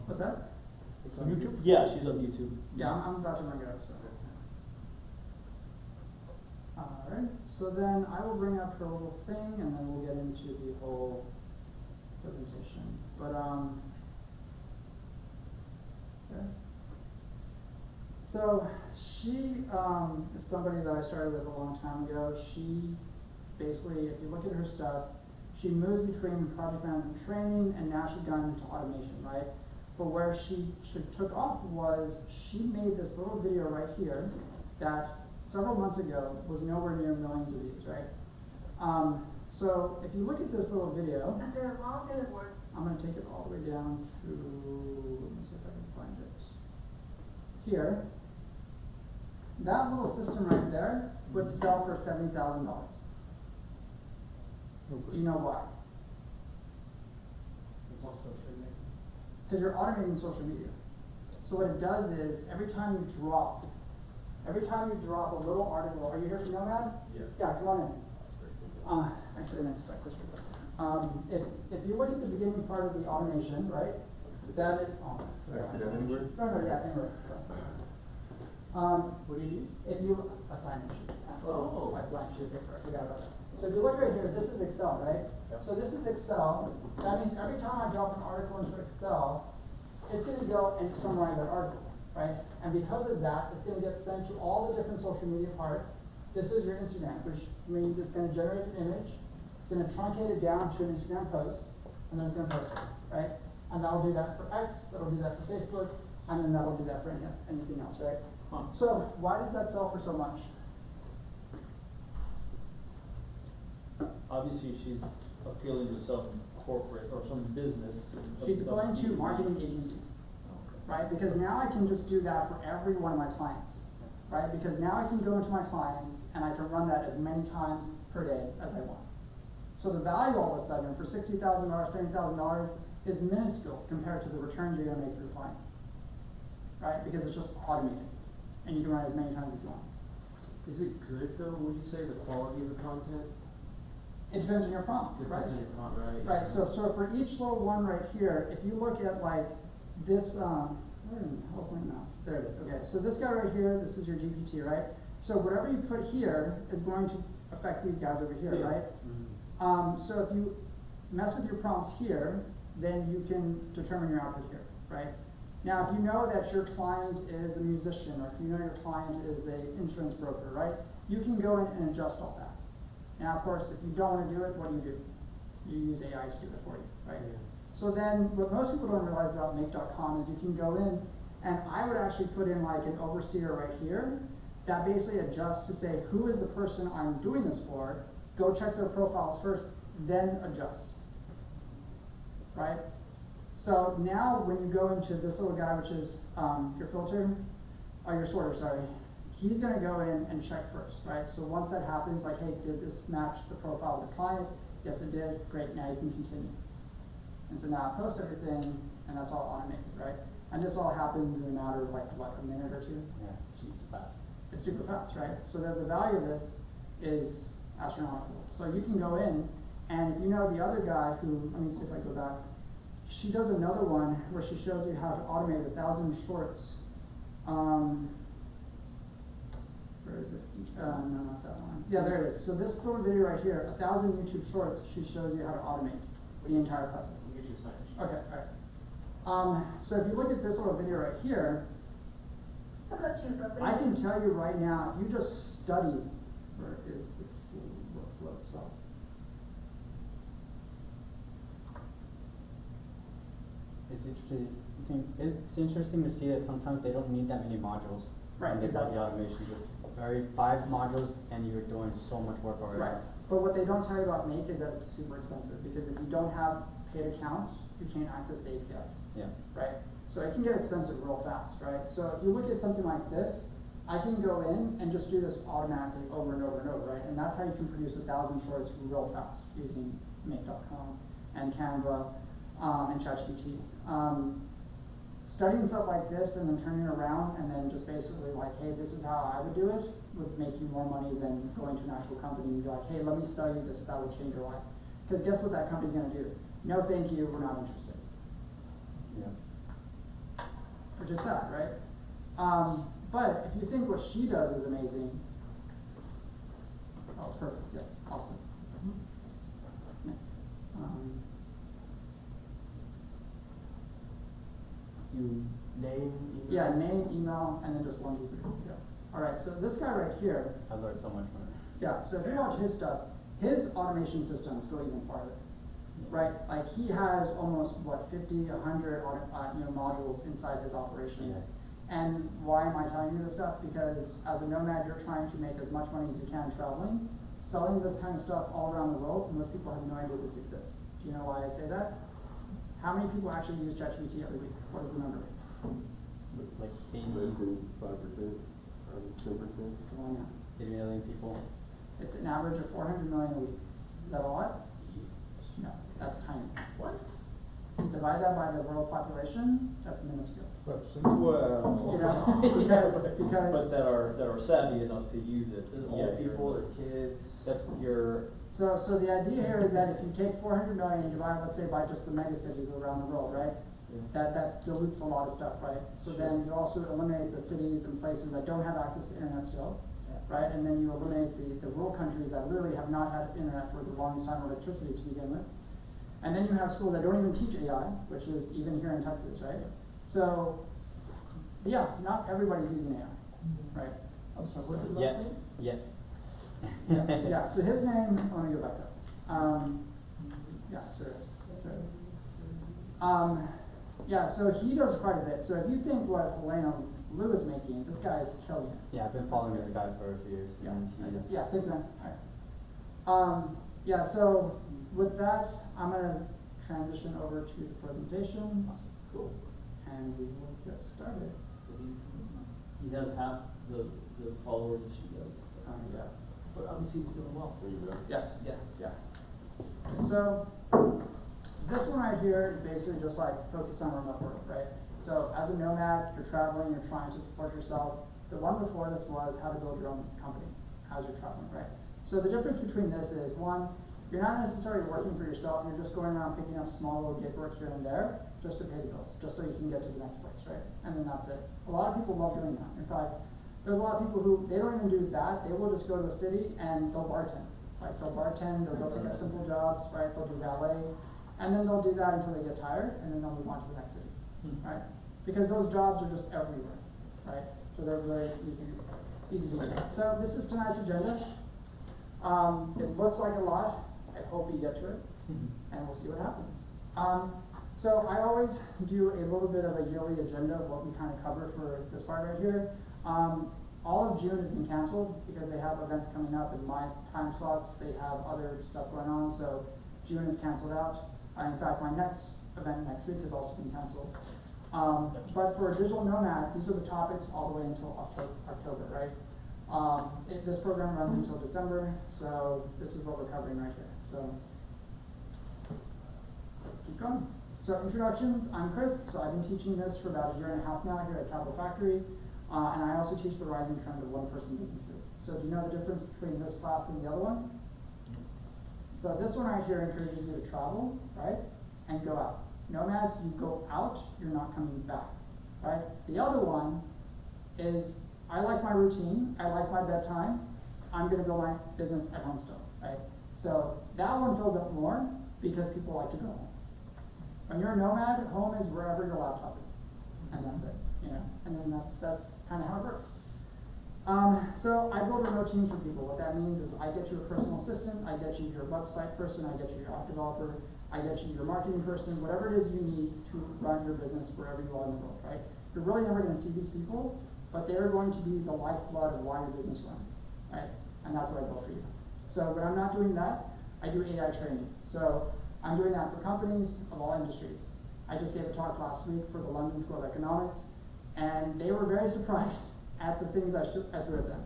What's that? It's on YouTube? Yeah, she's on YouTube. Yeah, I'm about to bring it up, so. Alright, so then I will bring up her little thing and then we'll get into the whole presentation. But, okay. So she is somebody that I started with a long time ago. She basically, if you look at her stuff, she moves between project management training and now she's gone into automation, right? But where she took off was she made this little video right here that several months ago was nowhere near millions of views, right? So if you look at this little video, After a long day of work, I'm going to take it all the way down to, let me see if I can find it. Here, that little system right there would sell for $70,000. Do you know why? Because you're automating social media. So what it does is every time you drop a little article, are you here for Nomad? Yeah. Yeah, come on in. Actually, next slide, Chris. If you look at the beginning part of the automation, right? That is. Oh, Can I see that anywhere? No, yeah, anywhere. What do you need? If you assign sheet. Oh. My blank sheet of paper. I forgot about that. So if you look right here, this is Excel, right? Yep. So this is Excel. That means every time I drop an article into Excel, it's going to go and summarize that article, right? And because of that, it's going to get sent to all the different social media parts. This is your Instagram, which means it's going to generate an image. It's going to truncate it down to an Instagram post, and then it's going to post it, right? And that'll do that for X, that'll do that for Facebook, and then that'll do that for anything else, right? Huh. So why does that sell for so much? Obviously, she's appealing to some corporate or some business. She's appealing to marketing agencies, right? Because now I can just do that for every one of my clients, right? Because now I can go into my clients and I can run that as many times per day as I want. So the value all of a sudden for $60,000, $70,000 is minuscule compared to the returns you're going to make for your clients, right? Because it's just automated and you can run it as many times as you want. Is it good though, would you say, the quality of the content? It depends on your prompt, right? Depends on your prompt, right? Right, so for each little one right here, if you look at like this, where in the hell's my mouse? There it is, okay. So this guy right here, this is your GPT, right? So whatever you put here is going to affect these guys over here, right? Mm-hmm. So if you mess with your prompts here, then you can determine your output here, right? Now, if you know that your client is a musician, or if you know your client is an insurance broker, right? You can go in and adjust all that. Now, of course, if you don't want to do it, what do? You use AI to do it for you, right? Yeah. So then, what most people don't realize about make.com is you can go in, and I would actually put in like an overseer right here that basically adjusts to say, who is the person I'm doing this for? Go check their profiles first, then adjust, right? So now when you go into this little guy, which is your filter, or your sorter, sorry, he's going to go in and check first, right? So once that happens, like, hey, did this match the profile of the client? Yes, it did. Great, now you can continue. And so now I post everything, and that's all automated, right? And this all happens in a matter of like, what, a minute or two? Yeah, super fast. It's super fast, right? So the value of this is astronomical. So you can go in, and if you know the other guy who, let me see if I go back, she does another one where she shows you how to automate 1,000 shorts. Where is it? No, not that one. Yeah, there it is. So this little video right here, 1,000 YouTube shorts, she shows you how to automate the entire process. Okay, all right. So if you look at this little video right here, how about you, Bubba? I can tell you right now, if you just study, where is the workflow itself? It's interesting to see that sometimes they don't need that many modules. Right, when they build exactly. the automations. It's 5 modules and you're doing so much work already. Right. But what they don't tell you about Make is that it's super expensive, because if you don't have paid accounts, you can't access the APIs. Yeah. Right? So it can get expensive real fast, right? So if you look at something like this, I can go in and just do this automatically over and over and over, right? And that's how you can produce 1,000 shorts real fast using Make.com and Canva and ChatGPT. Studying stuff like this and then turning it around and then just basically like, hey, this is how I would do it, would make you more money than going to an actual company and be like, hey, let me sell you this, that will change your life. Because guess what that company's going to do? No, thank you, we're not interested. Yeah. is sad, right? But if you think what she does is amazing, oh, perfect, yes, awesome. You name, email? Yeah, name, email, and then just 1, 2, 3. Yeah. All right, so this guy right here, I learned so much from it. yeah, so if you watch his stuff, his automation systems go even farther, right? Like he has almost, what, 50, 100 modules inside his operations. Yeah. And why am I telling you this stuff? Because as a nomad, you're trying to make as much money as you can traveling. Selling this kind of stuff all around the world, most people have no idea this exists. Do you know why I say that? How many people actually use ChatGPT every week? What is the number? Like Less than 5%, 10%. Well, yeah. 80 million people. It's an average of 400 million a week. Is that a lot? No, that's tiny. What? Divide that by the world population, that's minuscule. Well, You know, because but that are savvy enough to use it. Old people, their kids. That's your, So the idea here is that if you take 400 million and divide, let's say, by just the mega cities around the world, right? Yeah. That dilutes a lot of stuff, right? So then you also eliminate the cities and places that don't have access to internet still, right? And then you eliminate the rural countries that literally have not had internet for the longest time, or electricity to begin with. And then you have schools that don't even teach AI, which is even here in Texas, right? So, yeah, not everybody's using AI, right? I'm sorry, what's his Yet. last name? Yet. Yeah, so his name, let me go back up. Yeah, yeah, so he does quite a bit. So if you think what Elena Lou is making, this guy is killing it. Yeah, I've been following this guy for a few years. Yeah, And he's yeah, thanks, man. All right. Yeah, so with that, I'm gonna transition over to the presentation. Awesome. Cool. And we will get started. he has half the followers that she does. Yeah. But obviously he's doing well. There you go. Yes. Yeah. Yeah. So this one right here is basically just like focus on remote work, right? So as a nomad, you're traveling, you're trying to support yourself. The one before this was how to build your own company as you're traveling, right? So the difference between this is, one, you're not necessarily working for yourself, you're just going around picking up small little gig work here and there just to pay the bills, just so you can get to the next place, right? And then that's it. A lot of people love doing that. In fact, there's a lot of people who, they don't even do that, they will just go to a city and they'll bartend. Like they'll bartend, they'll go pick up simple jobs, right? They'll do valet, and then they'll do that until they get tired, and then they'll move on to the next city, right? Because those jobs are just everywhere, right? So they're very easy to do. So this is tonight's agenda. It looks like a lot. I hope you get to it, and we'll see what happens. So I always do a little bit of a yearly agenda of what we kind of cover for this part right here. All of June has been canceled because they have events coming up in my time slots. They have other stuff going on, so June is canceled out. In fact, my next event next week has also been canceled. But for Digital Nomad, these are the topics all the way until October, right? This program runs until December, so this is what we're covering right here. So let's keep going. So introductions, I'm Chris, so I've been teaching this for about 1.5 years now here at Capital Factory, and I also teach the rising trend of one-person businesses. So do you know the difference between this class and the other one? So this one right here encourages you to travel, right, and go out. Nomads, you go out, you're not coming back, right? The other one is, I like my routine, I like my bedtime, I'm gonna build my business at home still, right? So that one fills up more because people like to go home. When you're a nomad, home is wherever your laptop is, and that's it, you know? And then that's kind of how it works. So I build remote teams for people. What that means is I get you a personal assistant, I get you your website person, I get you your app developer, I get you your marketing person, whatever it is you need to run your business wherever you are in the world, right? You're really never going to see these people, but they're going to be the lifeblood of why your business runs, right? And that's what I built for you. So when I'm not doing that, I do AI training. So I'm doing that for companies of all industries. I just gave a talk last week for the London School of Economics, and they were very surprised at the things I threw at them.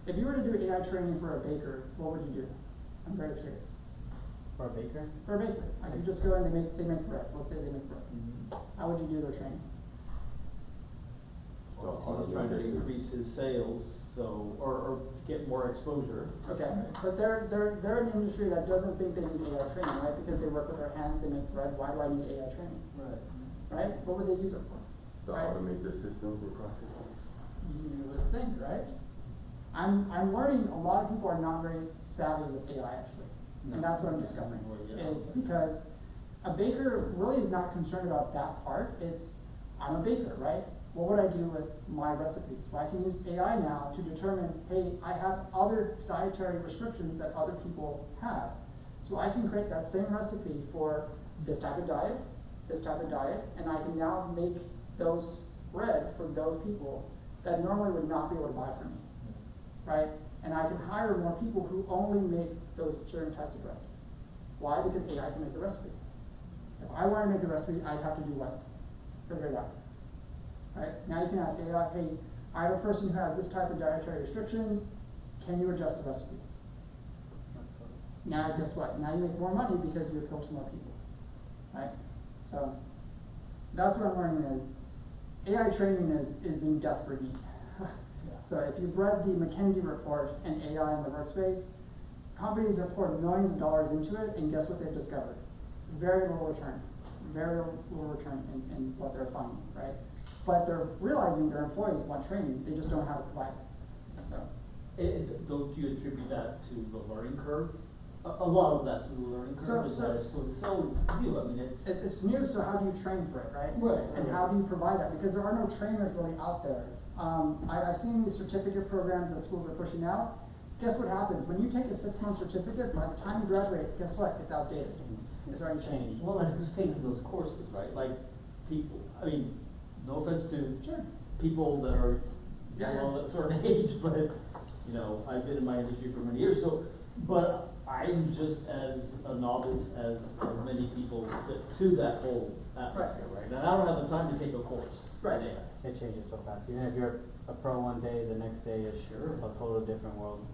If you were to do AI training for a baker, what would you do? I'm very curious. For a baker? For a baker, like you just go and they make bread. Let's say they make bread. How would you do their training? Well, he was trying to increase his sales, so, or get more exposure. Okay, but they're an industry that doesn't think they need AI training, right? Because they work with their hands, they make bread. Why do I need AI training? Right. Right? What would they use it for? To Right. automate the systems and processes. You would think, right? I'm learning a lot of people are not very savvy with AI actually. And No. that's what I'm discovering, Yeah. is because a baker really is not concerned about that part. It's, I'm a baker, right? What would I do with my recipes? Well, I can use AI now to determine, hey, I have other dietary restrictions that other people have. So I can create that same recipe for this type of diet, and I can now make those bread for those people that normally would not be able to buy from me, right? And I can hire more people who only make those certain types of bread. Why? Because AI can make the recipe. If I want to make the recipe, I'd have to do what? Figure it out. Right? Now you can ask AI, hey, I have a person who has this type of dietary restrictions, can you adjust the recipe? Now guess what? Now you make more money because you appeal to more people. Right? So that's what I'm learning is AI training is in desperate need. So if you've read the McKinsey report and AI in the workspace, companies have poured millions of dollars into it, and guess what they've discovered? Very little return. Very little return in what they're finding, right? But they're realizing their employees want training, they just don't have it provided. So Don't you attribute that to the learning curve? A lot of that to the learning curve is that it's so new, I mean, it's new, so how do you train for it, right? Right, And right. how do you provide that? Because there are no trainers really out there. I've seen these certificate programs that schools are pushing out. Guess what happens? When you take a 6-month certificate, by the time you graduate, guess what? It's outdated. It's already changed. Well, and who's taking those courses, right? Like, people, I mean, no offense to Sure. people that are Yeah. below a certain age, but, you know, I've been in my industry for many years, so, but I'm just as a novice as many people to that whole atmosphere, right? And I don't have the time to take a course. Right. It changes so fast. Even if you're a pro one day, the next day is a total different world.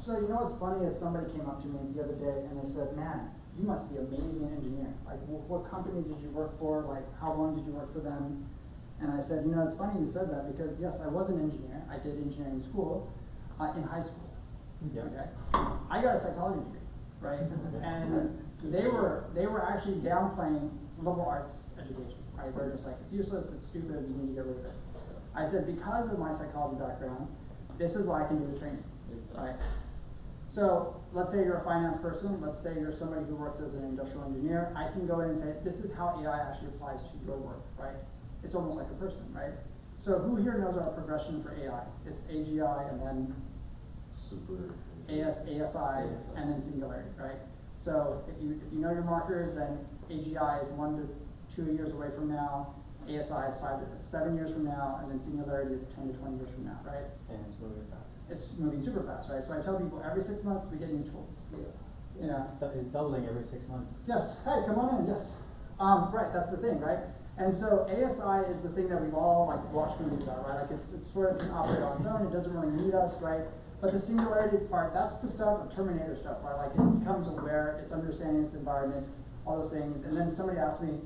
So you know what's funny is somebody came up to me the other day and they said, man, you must be an amazing engineer. Like, what company did you work for? Like, how long did you work for them? And I said, you know, it's funny you said that because yes, I was an engineer. I did engineering school in high school. Yeah. Okay. I got a psychology degree, right? And they were actually downplaying liberal arts education, right? They're just like, it's useless, it's stupid, you need to get rid of it. I said, because of my psychology background, this is why I can do the training, right? So let's say you're a finance person, let's say you're somebody who works as an industrial engineer, I can go in and say, this is how AI actually applies to your work, right? It's almost like a person, right? So who here knows our progression for AI? It's AGI and then Super. ASI and then singularity, right? So if you know your markers, then AGI is 1 to 2 years away from now, ASI is 5 to 7 years from now, and then singularity is 10 to 20 years from now, right? And it's moving fast. It's moving super fast, right? So I tell people every 6 months we get new tools. You know? It's doubling every 6 months. Yes, hey, come on in, yes. Right, that's the thing, right? And so ASI is the thing that we've all like watched movies about, right? Like it's sort of can operate on its own, it doesn't really need us, right? But the singularity part, that's the stuff, Terminator stuff, right? Like it becomes aware, it's understanding its environment, all those things. And then somebody asked me,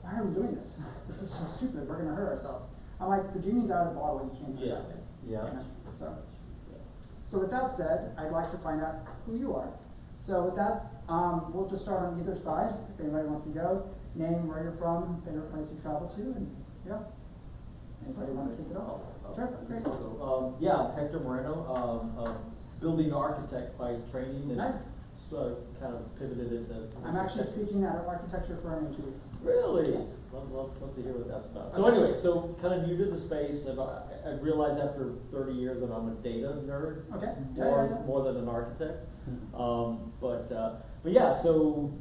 why are we doing this? This is so stupid, we're gonna hurt ourselves. I'm like, the genie's out of the bottle, you can't do that. Yeah. You know? So with that said, I'd like to find out who you are. So with that, we'll just start on either side, if anybody wants to go. Name, where you're from, favorite place you travel to, and yeah. Anybody want to kick it off? Sure, great. So, yeah, Hector Moreno, building architect by training, and Nice. kind of pivoted into. I'm actually speaking at an architecture firm in 2 weeks. Really? Yes. Love to hear what that's about. So Okay. anyway, so kind of new to the space, and I realized after 30 years that I'm a data nerd. Okay. More than an architect. But yeah, so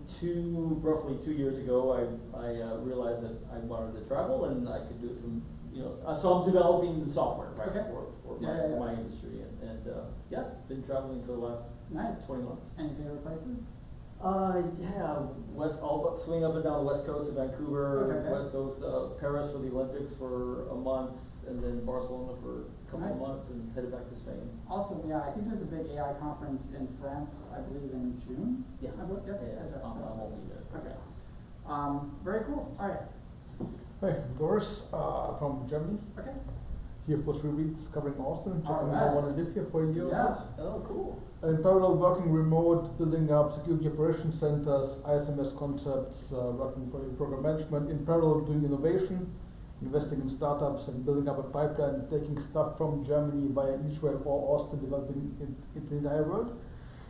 roughly 2 years ago, I realized that I wanted to travel and I could do it from, so I'm developing the software, right, Okay. for Yeah. my industry, and yeah, been traveling for the last Nice. 20 months. Any favorite places? Yeah, all but swing up and down the west coast of Vancouver, Okay. west coast, Paris for the Olympics for a month, and then Barcelona for a couple of Nice. months, and headed back to Spain. Awesome, yeah, I think there's a big AI conference in France, I believe in June? Yeah. I believe, yep, Yeah, that's right. I won't be there. Okay. Very cool, alright, Hi, Boris from Germany. okay. Here for 3 weeks covering Austin. Checking Alright. I want to live here for a year. Yeah. Oh, cool. In parallel, working remote, building up security operations centers, ISMS concepts, working for program management. In parallel, doing innovation investing in startups and building up a pipeline, taking stuff from Germany via Israel or Austin, developing it in the entire world.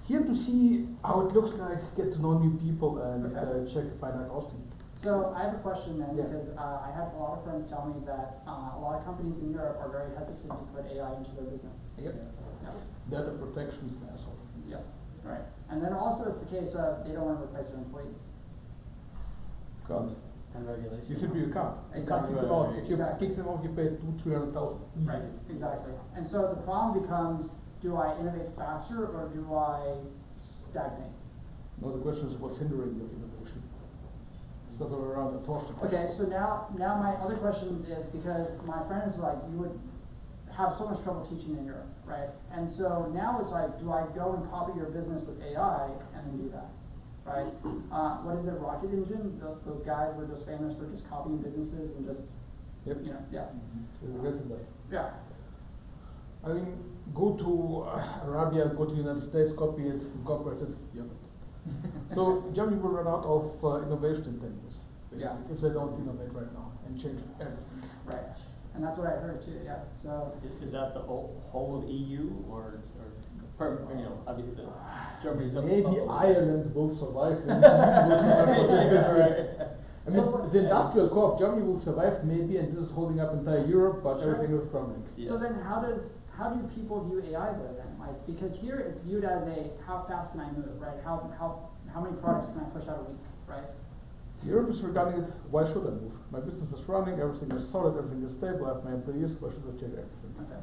Here to see how it looks like, get to know new people, and check if I like Austin. So I have a question then, Yeah. because I have a lot of friends tell me that a lot of companies in Europe are very hesitant to put AI into their business. Yep. Yeah. Data protection is an asshole. Yes, right. And then also it's the case of they don't want to replace their employees. Can't. And regulation. You simply can't. You can't Exactly. kick them out. If you Exactly. kick them out, you pay 200,000 easy. Right, exactly. And so the problem becomes, do I innovate faster or do I stagnate? Now the question is what's hindering your innovation. It's the other way around the torsion. Okay, so now my other question is, because my friend is like, you would have so much trouble teaching in Europe, right? And so now it's like, do I go and copy your business with AI and then do that, right? What is it, Rocket Engine? Those guys were just famous for just copying businesses and just, Yep. you know, yeah. We'll get to that. Yeah, I mean, go to Arabia, go to the United States, copy it, incorporate it. Yep. So Germany will run out of innovation in 10 years. Basically, Yeah. if they don't innovate right now and change everything. right. And that's what I heard too, yeah, so. Is that the whole of EU or you know, obviously the Germany's up. Maybe Ireland will survive. And Sweden will survive for 10 years. I mean, the industrial core of Germany will survive maybe, and this is holding up entire Europe, but Sure. everything is crumbling. Yeah. So then how do people view AI there then? Like, because here it's viewed as how fast can I move, right? How many products can I push out a week, right? Europe is regarding it, why should I move? My business is running, everything is solid, everything is stable, I have my employees, why should I change everything? Okay.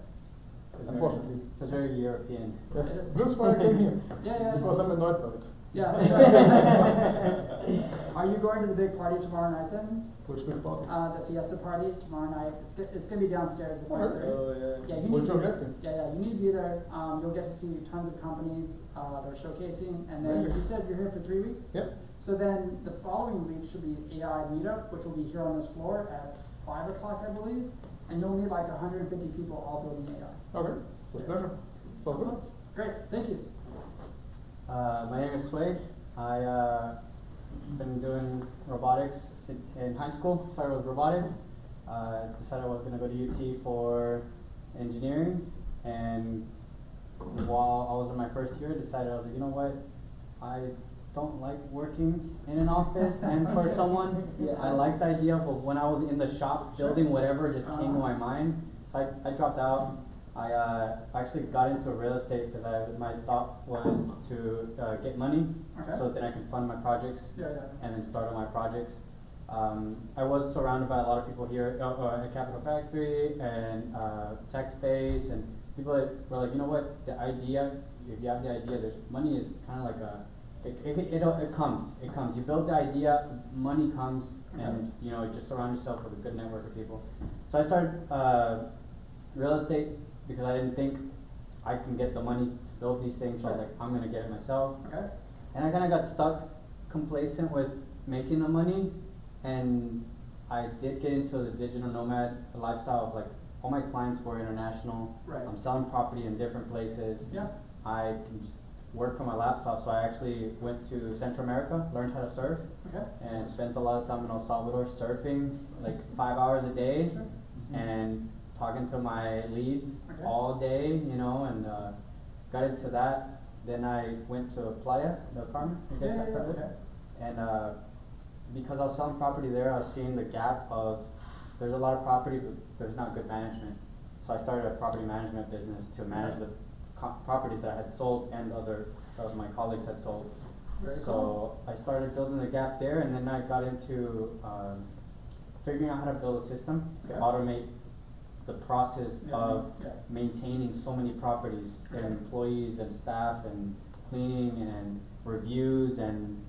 Unfortunately. It's very European. Yeah, this is why I came here. Yeah. Because I'm annoyed by it. Yeah. Are you going to the big party tomorrow night then? Which big part? The Fiesta party tomorrow night. It's gonna be downstairs at 5:30. Oh, yeah. Yeah, you We'll need to join be that there. then. Yeah, you need to be there. You'll get to see tons of companies that are showcasing, and then Amazing. you said you're here for 3 weeks. Yep. So then the following week should be AI Meetup, which will be here on this floor at 5 o'clock, I believe, and you'll meet like 150 people all building AI. Okay, with pleasure. So good. Great, thank you. My name is Swade. I been doing robotics in high school. Started with robotics. Decided I was gonna go to UT for engineering, and while I was in my first year, decided I was like, you know what, I don't like working in an office and for someone. Yeah. I like the idea of when I was in the shop building whatever just came to my mind. So I dropped out. I actually got into real estate because my thought was to get money, Okay. so then I can fund my projects Yeah. and then start on my projects. I was surrounded by a lot of people here at Capital Factory and TechSpace, and people that were like, you know what, the idea, if you have the idea, there's money is kind of like it comes. You build the idea, money comes, and you know, just surround yourself with a good network of people. So I started real estate because I didn't think I can get the money to build these things, so I was like, I'm gonna get it myself. Okay. And I kind of got stuck, complacent with making the money, and I did get into the digital nomad lifestyle of like, all my clients were international. Right. I'm selling property in different places. Yeah. I can just work from my laptop, so I actually went to Central America, learned how to surf, Okay. and spent a lot of time in El Salvador surfing, like 5 hours a day, Sure. and talking to my leads Okay. all day, you know, and got into that. Then I went to Playa del Carmen, I guess I heard it. Okay. And because I was selling property there, I was seeing the gap of there's a lot of property, but there's not good management. So I started a property management business to manage the properties that I had sold and other my colleagues had sold. Very So cool. I started building the gap there, and then I got into figuring out how to build a system to Okay. automate the process Yeah, of yeah. maintaining so many properties Okay. and employees and staff and cleaning and reviews and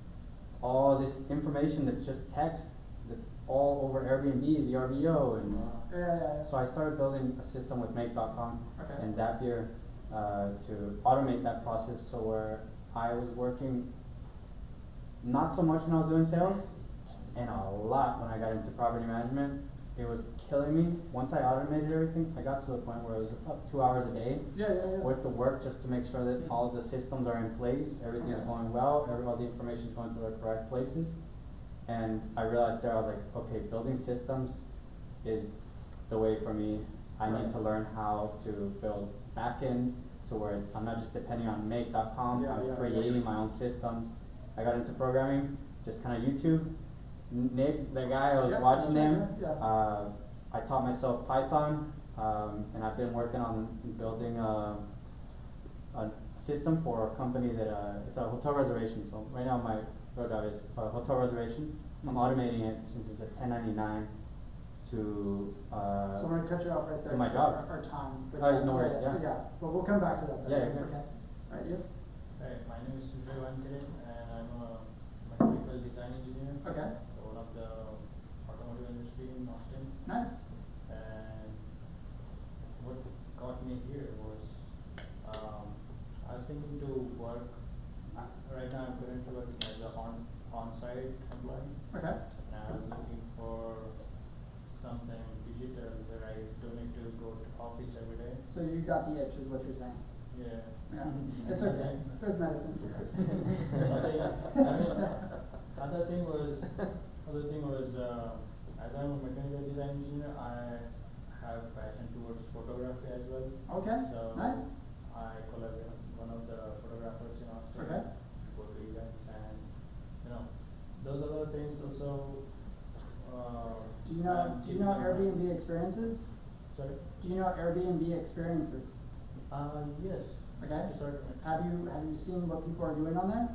all this information that's just text that's all over Airbnb, VRBO, and Yeah. so I started building a system with Make.com Okay. and Zapier to automate that process, so where I was working not so much when I was doing sales and a lot when I got into property management. It was killing me. Once I automated everything, I got to the point where it was about 2 hours a day Yeah. worth of work just to make sure that all the systems are in place, everything is going well, all the information is going to the correct places. And I realized there, I was like, okay, building systems is the way for me. I need to learn how to build backend to where I'm not just depending on make.com, Yeah, I'm yeah, creating my own systems. I got into programming, just kinda YouTube. Nick, the guy, I was Yeah, watching that's him, right, yeah. I taught myself Python, and I've been working on building a system for a company that, it's a hotel reservation, so right now my real job is, hotel reservations. I'm automating it since it's a 1099 to, So I'm gonna cut you off right there. to my 'cause job. Our time. but No worries, yeah. Yeah, but we'll come back to that. Yeah, then, yeah. Okay, alright, you? Hi, my name is Sujay Vankiran and I'm a mechanical design engineer. Okay, For one of the automotive industry in Austin. nice. And what got me here was, I was thinking to work, right now I'm currently working as a on-site employee. Okay, And I was looking for something digital where I don't need to go to office every day. so you got the itch is what you're saying. Yeah. Yeah, it's okay, there's medicine. Other thing was, as I'm a mechanical design engineer, I have passion towards photography as well. Okay, So nice. I collaborate with one of the photographers in Austin. Okay. Go to events and, those other things also, Do you know Airbnb experiences? Sorry? Do you know Airbnb experiences? Yes. Okay. To a certain extent. Have you seen what people are doing on there?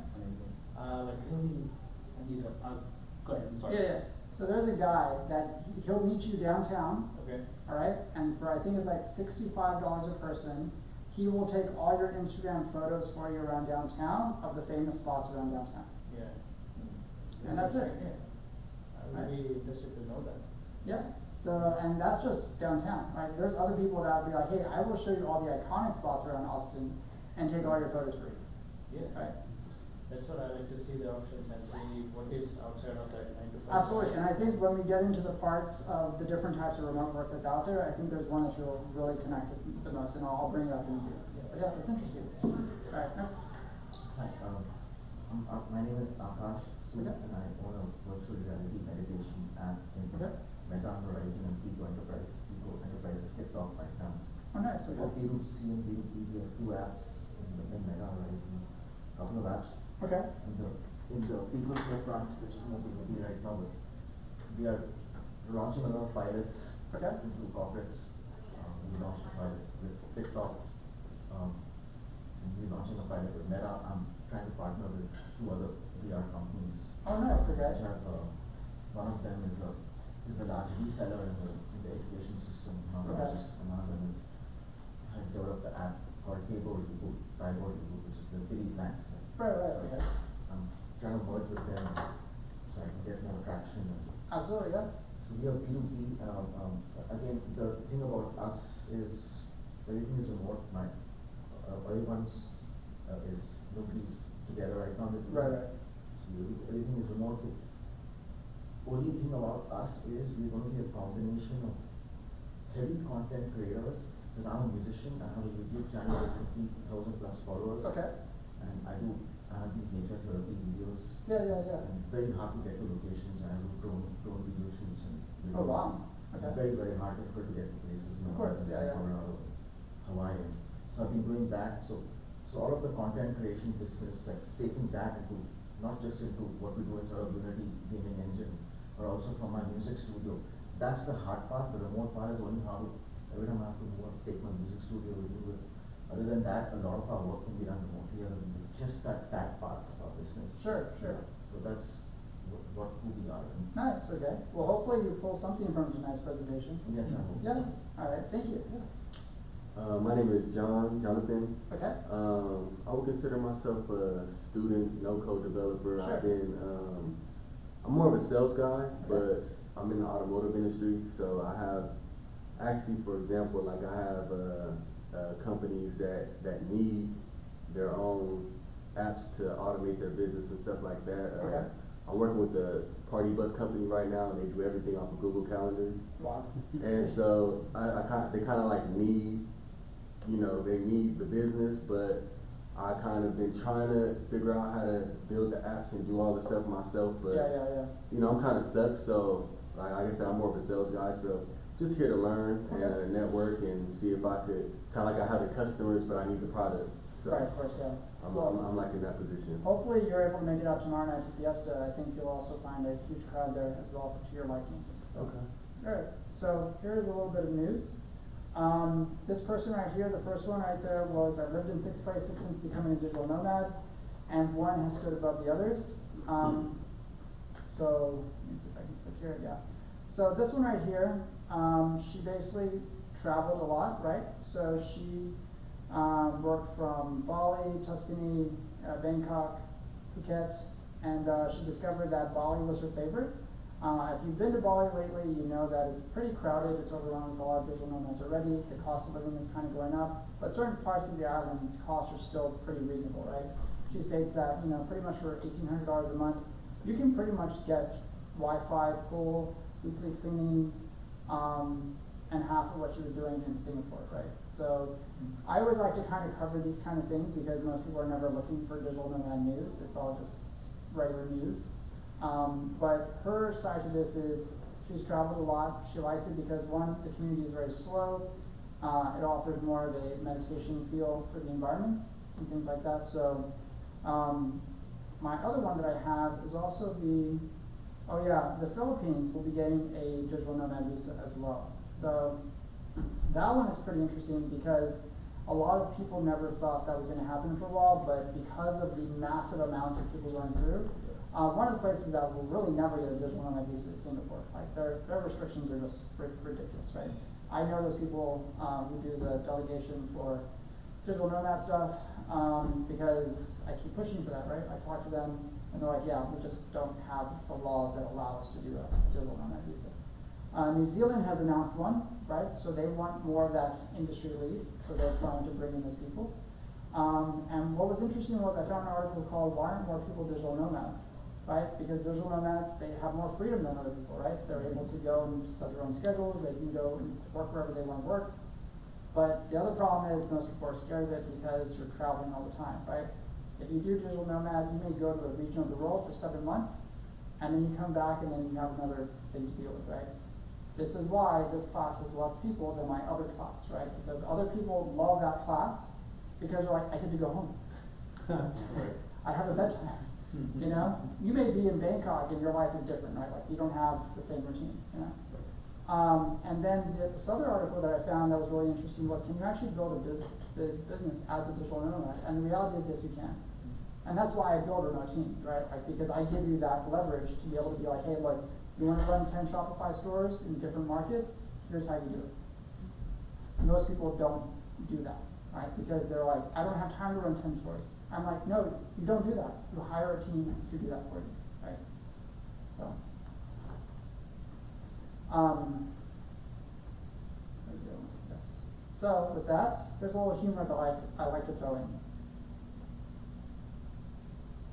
Like really, I need a, go ahead, I'm sorry. Yeah, yeah. So there's a guy that he'll meet you downtown, Okay. alright? And for, I think it's like $65 a person, he will take all your Instagram photos for you around downtown of the famous spots around downtown. Yeah. And that's it. Yeah. I would Right. be interested to know that. Yeah, so, and that's just downtown, right? There's other people that would be like, hey, I will show you all the iconic spots around Austin and take all your photos for you, Yeah. right? That's what I like to see the options and see what is outside of that 9 to 5. Absolutely, and I think when we get into the parts of the different types of remote work that's out there, I think there's one that you'll really connect with the most, and I'll bring it up in here. But yeah, it's interesting. Alright, next. Hi, my name is Akash Sood, Okay. and I own a virtual reality meditation app in Okay. Meta Horizon and Pico Enterprise. Pico Enterprise is kicked off by France. Oh, nice, For okay. P2C and P2P, we have 2 apps in Meta Horizon, couple of apps. Okay, In the Pico front, which is more P2P right now, but we are launching a lot of pilots okay, into corporates. We launched a pilot with TikTok, and we're launching a pilot with Meta. I'm trying to partner with 2 other VR companies. oh, nice, okay. Which have, one of them is a large reseller in the education system, one of the Okay. largest, and one of them has developed the app called Table to Boot, which is the piggy banks. Right, So okay. I'm trying to merge with them so I can get more traction. Absolutely, yeah. So we are P2P. Again, the thing about us is everything is remote. Everyone's nobody's together right now. Right. So everything is remote. Only thing about us is we're going to be a combination of heavy content creators. Because I'm a musician, I have a YouTube channel with 50,000 plus followers. Okay. And I have these nature therapy videos. Yeah. And it's very hard to get to locations. I do drone video shoots and Oh, wow. It's Okay. very, very hard, difficult to get to places. Of course, yeah. Colorado, Hawaii. So I've been doing that. So all of the content creation business, like taking that into, not just into what we do in sort of Unity gaming engine, but also from my music studio. That's the hard part. The remote part is only how every time I have to move, take my music studio with me. Other than that, a lot of our work can be done remotely, other than just that part of our business. Sure. So that's who we are. And Nice, okay. Well, hopefully you pull something from tonight's presentation. yes, I hope. Yeah, alright, thank you. My name is Jonathan. Okay, I would consider myself a student no-code developer. Sure. I've been, I'm more of a sales guy, but I'm in the automotive industry, so I have, actually, for example, like I have companies that need their own apps to automate their business and stuff like that. Okay. I'm working with the party bus company right now, and they do everything off of Google Calendars. wow. And so they kind of like need, they need the business, but I kind of been trying to figure out how to build the apps and do all the stuff myself, but Yeah. I'm kind of stuck. So like I said, I'm more of a sales guy. So just here to learn and network and see if I could, it's kinda like I have the customers, but I need the product, so. Right, of course, yeah. I'm like in that position. Hopefully you're able to make it out tomorrow night to Fiesta. I think you'll also find a huge crowd there as well to your liking. Okay. Alright, so here's a little bit of news. This person right here, the first one right there was, I've lived in 6 places since becoming a digital nomad, and one has stood above the others. So, let me see if I can click here, yeah. So this one right here, she basically traveled a lot, right? So she worked from Bali, Tuscany, Bangkok, Phuket, and she discovered that Bali was her favorite. If you've been to Bali lately, you know that it's pretty crowded, it's overrun with a lot of digital nomads already, the cost of living is kind of going up, but certain parts of the island's costs are still pretty reasonable, right? She states that, you know, pretty much for $1,800 a month, you can pretty much get Wi-Fi, pool, weekly cleanings, and half of what she was doing in Singapore, right? So I always like to kind of cover these kind of things because most people are never looking for digital nomad news, it's all just regular news. But her side to this is she's traveled a lot. She likes it because one, the community is very slow. It offers more of a meditation feel for the environments and things like that. So my other one that I have is also the Philippines will be getting a digital nomad visa as well. So that one is pretty interesting because a lot of people never thought that was going to happen for a while, but because of the massive amount of people going through, one of the places that will really never get a digital nomad visa is Singapore. Like their restrictions are just ridiculous, right? I know those people who do the delegation for digital nomad stuff because I keep pushing for that, right? I talk to them and they're like, yeah, we just don't have the laws that allow us to do a digital nomad visa. New Zealand has announced one, right? So they want more of that industry lead, so they're trying to bring in those people. And what was interesting was I found an article called "Why Aren't More People Digital Nomads?" Right? Because digital nomads, they have more freedom than other people, right? They're able to go and set their own schedules, they can go and work wherever they want to work. But the other problem is most people are scared of it because you're traveling all the time, right? If you do digital nomad, you may go to a region of the world for 7 months, and then you come back and then you have another thing to deal with, right? This is why this class has less people than my other class, right? Because other people love that class because they're like, I get to go home. I have a bedtime. You know, you may be in Bangkok and your life is different, right? Like you don't have the same routine, you know. And then this other article that I found that was really interesting was, can you actually build a business as a digital nomad? And the reality is, yes, you can. And that's why I build remote teams, right? Like because I give you that leverage to be able to be like, hey, look, you want to run 10 Shopify stores in different markets? Here's how you do it. Most people don't do that, right? Because they're like, I don't have time to run 10 stores. I'm like, no, you don't do that. You hire a team to do that for you, right? So, there we go. Yes. So with that, there's a little humor that I like to throw in.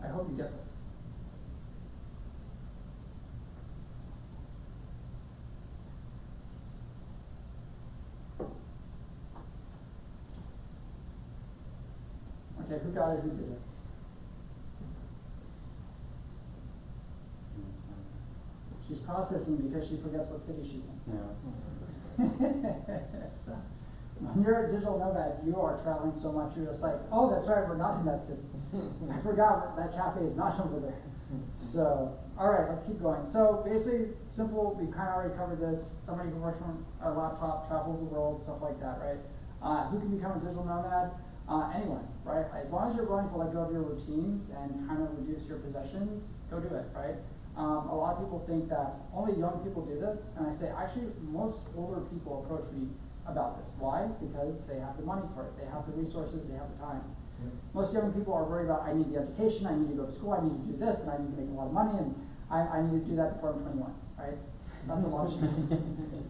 I hope you get this. Okay, who got it? Who did it? She's processing because she forgets what city she's in. Yeah. So, when you're a digital nomad, you are traveling so much, you're just like, oh, that's right, we're not in that city. I forgot that cafe is not over there. So, all right, let's keep going. So, basically, simple, we kind of already covered this. Somebody who works from a laptop, travels the world, stuff like that, right? Who can become a digital nomad? Anyone, right? As long as you're willing to let go of your routines and kind of reduce your possessions, go do it, right? A lot of people think that only young people do this, and I say, actually, most older people approach me about this. Why? Because they have the money for it, they have the resources, they have the time. Most young people are worried about, I need the education, I need to go to school, I need to do this, and I need to make a lot of money, and I need to do that before I'm 21, right? That's a lot of stress.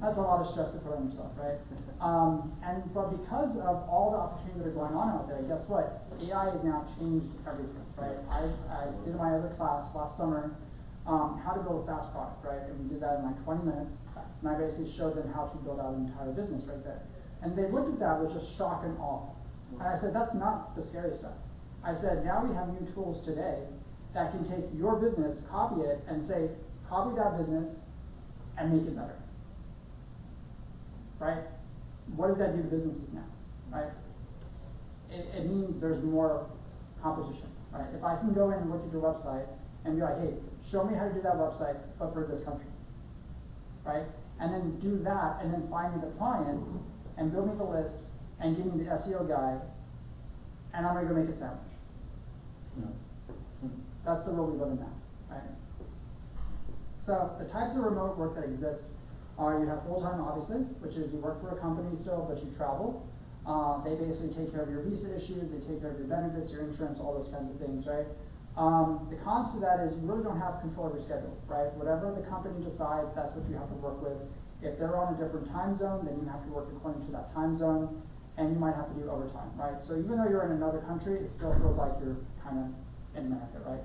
That's a lot of stress to put on yourself, right? But because of all the opportunities that are going on out there, guess what? AI has now changed everything, right? I did my other class last summer, how to build a SaaS product, right? And we did that in like 20 minutes. And I basically showed them how to build out an entire business right there. And they looked at that with just shock and awe. And I said, that's not the scary stuff. I said, now we have new tools today that can take your business, copy it, and say, copy that business, and make it better. right? What does that do to businesses now, right? It means there's more competition, right? If I can go in and look at your website and be like, hey, show me how to do that website, but for this country, right? And then do that, and then find me the clients, and build me the list, and give me the SEO guide, and I'm gonna go make a sandwich. That's the world we live in now, right? So the types of remote work that exist are, you have full-time, obviously, which is you work for a company still, but you travel. They basically take care of your visa issues, they take care of your benefits, your insurance, all those kinds of things, right? The cons to that is you really don't have control of your schedule, right? Whatever the company decides, that's what you have to work with. If they're on a different time zone, then you have to work according to that time zone, and you might have to do overtime, right? So even though you're in another country, it still feels like you're kind of in America, right?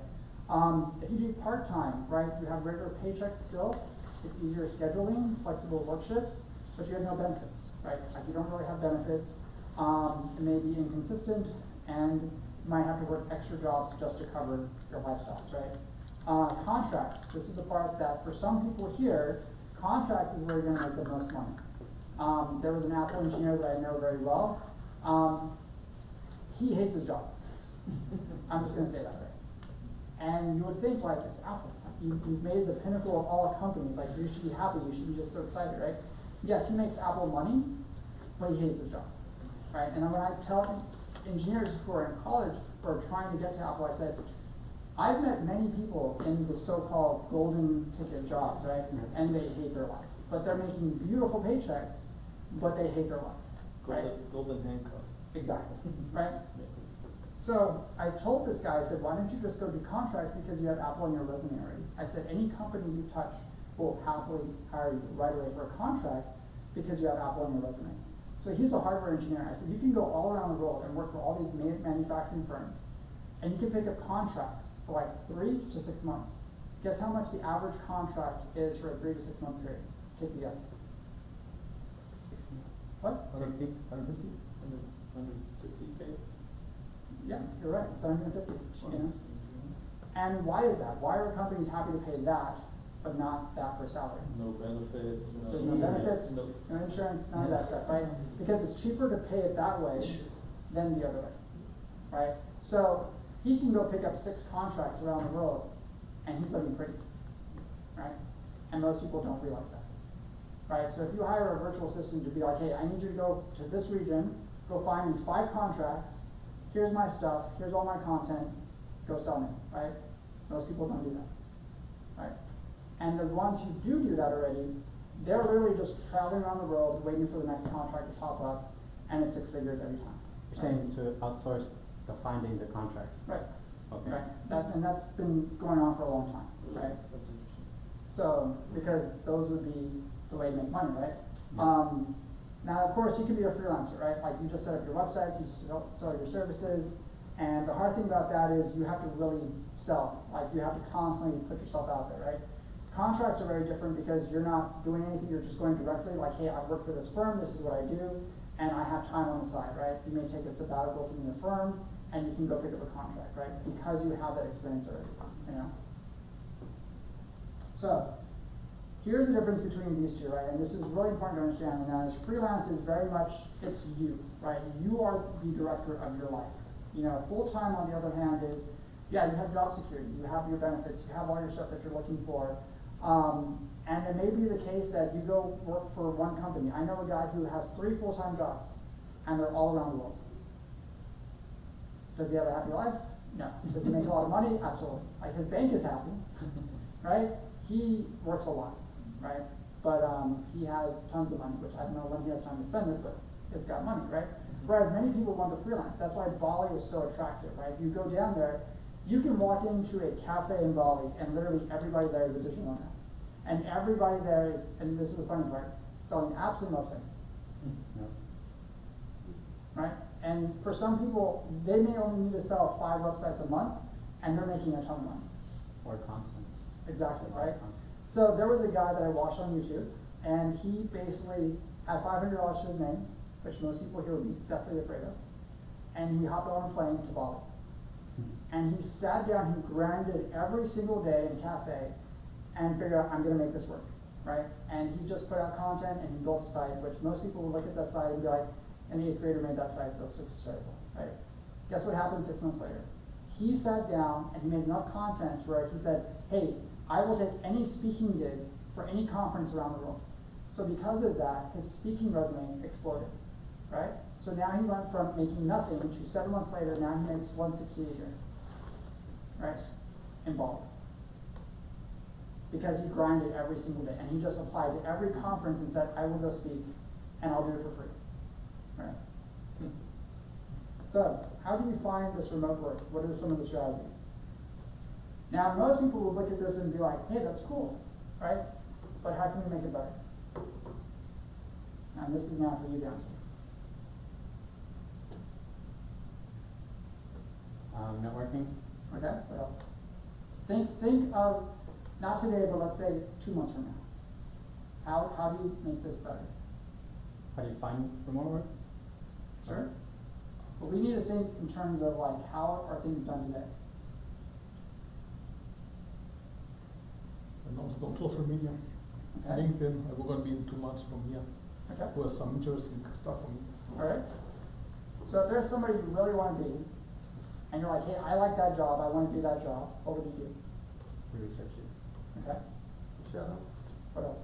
If you do part-time, right, you have regular paychecks still, it's easier scheduling, flexible work shifts, but you have no benefits, right? Like you don't really have benefits, it may be inconsistent, and you might have to work extra jobs just to cover your lifestyles, right? Contracts, this is the part that for some people here, contracts is where you're gonna make the most money. There was an Apple engineer that I know very well, he hates his job. I'm just gonna say that, right? And you would think, like, it's Apple. You've made the pinnacle of all companies. Like, you should be happy. You should be just so excited, right? Yes, he makes Apple money, but he hates his job, right? And when I tell engineers who are in college who are trying to get to Apple, I said, I've met many people in the so-called golden ticket jobs, right? And they hate their life. But they're making beautiful paychecks, but they hate their life, right? Golden handcuff. Exactly, right? So I told this guy, I said, why don't you just go do contracts because you have Apple on your resume already? I said, any company you touch will happily hire you right away for a contract because you have Apple on your resume. So he's a hardware engineer. I said, you can go all around the world and work for all these manufacturing firms, and you can pick up contracts for like 3 to 6 months. Guess how much the average contract is for a 3 to 6 month period? Take a guess. 60. What? 60? 150? 150K. Yeah, you're right, 750, you know? And why is that? Why are companies happy to pay that, but not that for salary? No benefits. There's no benefits, no insurance, none of that stuff, right? Because it's cheaper to pay it that way than the other way, right? So he can go pick up 6 contracts around the world, and he's living free, right? And most people don't realize that, right? So if you hire a virtual assistant to be like, hey, I need you to go to this region, go find me 5 contracts, here's my stuff, here's all my content, go sell me, right? Most people don't do that, right? And the ones who do that already, they're literally just traveling around the world, waiting for the next contract to pop up, and it's 6 figures every time. You're saying to outsource the finding the contracts. Right. Okay. Right. And that's been going on for a long time, right? That's interesting. So, because those would be the way to make money, right? Yeah. Now, of course, you can be a freelancer, right? Like you just set up your website, you sell your services, and the hard thing about that is you have to really sell. Like you have to constantly put yourself out there, right? Contracts are very different because you're not doing anything, you're just going directly like, hey, I work for this firm, this is what I do, and I have time on the side, right? You may take a sabbatical from your firm, and you can go pick up a contract, right? Because you have that experience already, you know? So, here's the difference between these two, right? And this is really important to understand, and that is freelance is very much, it's you, right? You are the director of your life. You know, full-time on the other hand is, yeah, you have job security, you have your benefits, you have all your stuff that you're looking for. And it may be the case that you go work for one company. I know a guy who has 3 full-time jobs, and they're all around the world. Does he have a happy life? No. Does he make a lot of money? Absolutely. Like his bank is happy, right? He works a lot, right? But he has tons of money, which I don't know when he has time to spend it, but he's got money, right? Whereas many people want to freelance. That's why Bali is so attractive, right? You go down there, you can walk into a cafe in Bali, and literally everybody there is a digital nomad. And everybody there is, and this is the funny part, selling apps and websites. Yeah. Right? And for some people, they may only need to sell 5 websites a month, and they're making a ton of money. Or content. Exactly, right? Content. So there was a guy that I watched on YouTube, and he basically had $500 to his name, which most people here would be deathly afraid of. And he hopped on a plane to Bali. And he sat down, he grinded every single day in a cafe, and figured out, I'm gonna make this work. right? And he just put out content and he built a site, which most people would look at that site and be like, an 8th grader made that site, that's successful, right? Guess what happened 6 months later? He sat down and he made enough content where he said, hey, I will take any speaking gig for any conference around the world. So because of that, his speaking resume exploded, right? So now he went from making nothing to 7 months later, now he makes 160 a year, right? Involved. Because he grinded every single day and he just applied to every conference and said, I will go speak and I'll do it for free, right? So, how do you find this remote work? What are some of the strategies? Now, most people will look at this and be like, hey, that's cool, right? But how can we make it better? And this is now for you to answer. Networking. Okay, what else? Think of, not today, but let's say 2 months from now. How do you make this better? How do you find remote work? Sure. But we need to think in terms of like, how are things done today? And also on social media. Okay. LinkedIn, we're going to be in 2 months from here. Okay. Who has some interesting stuff for me. All right. So if there's somebody you really want to be, and you're like, hey, I like that job, I want to do that job, what would you do? Research it. Okay. Shout out. What else?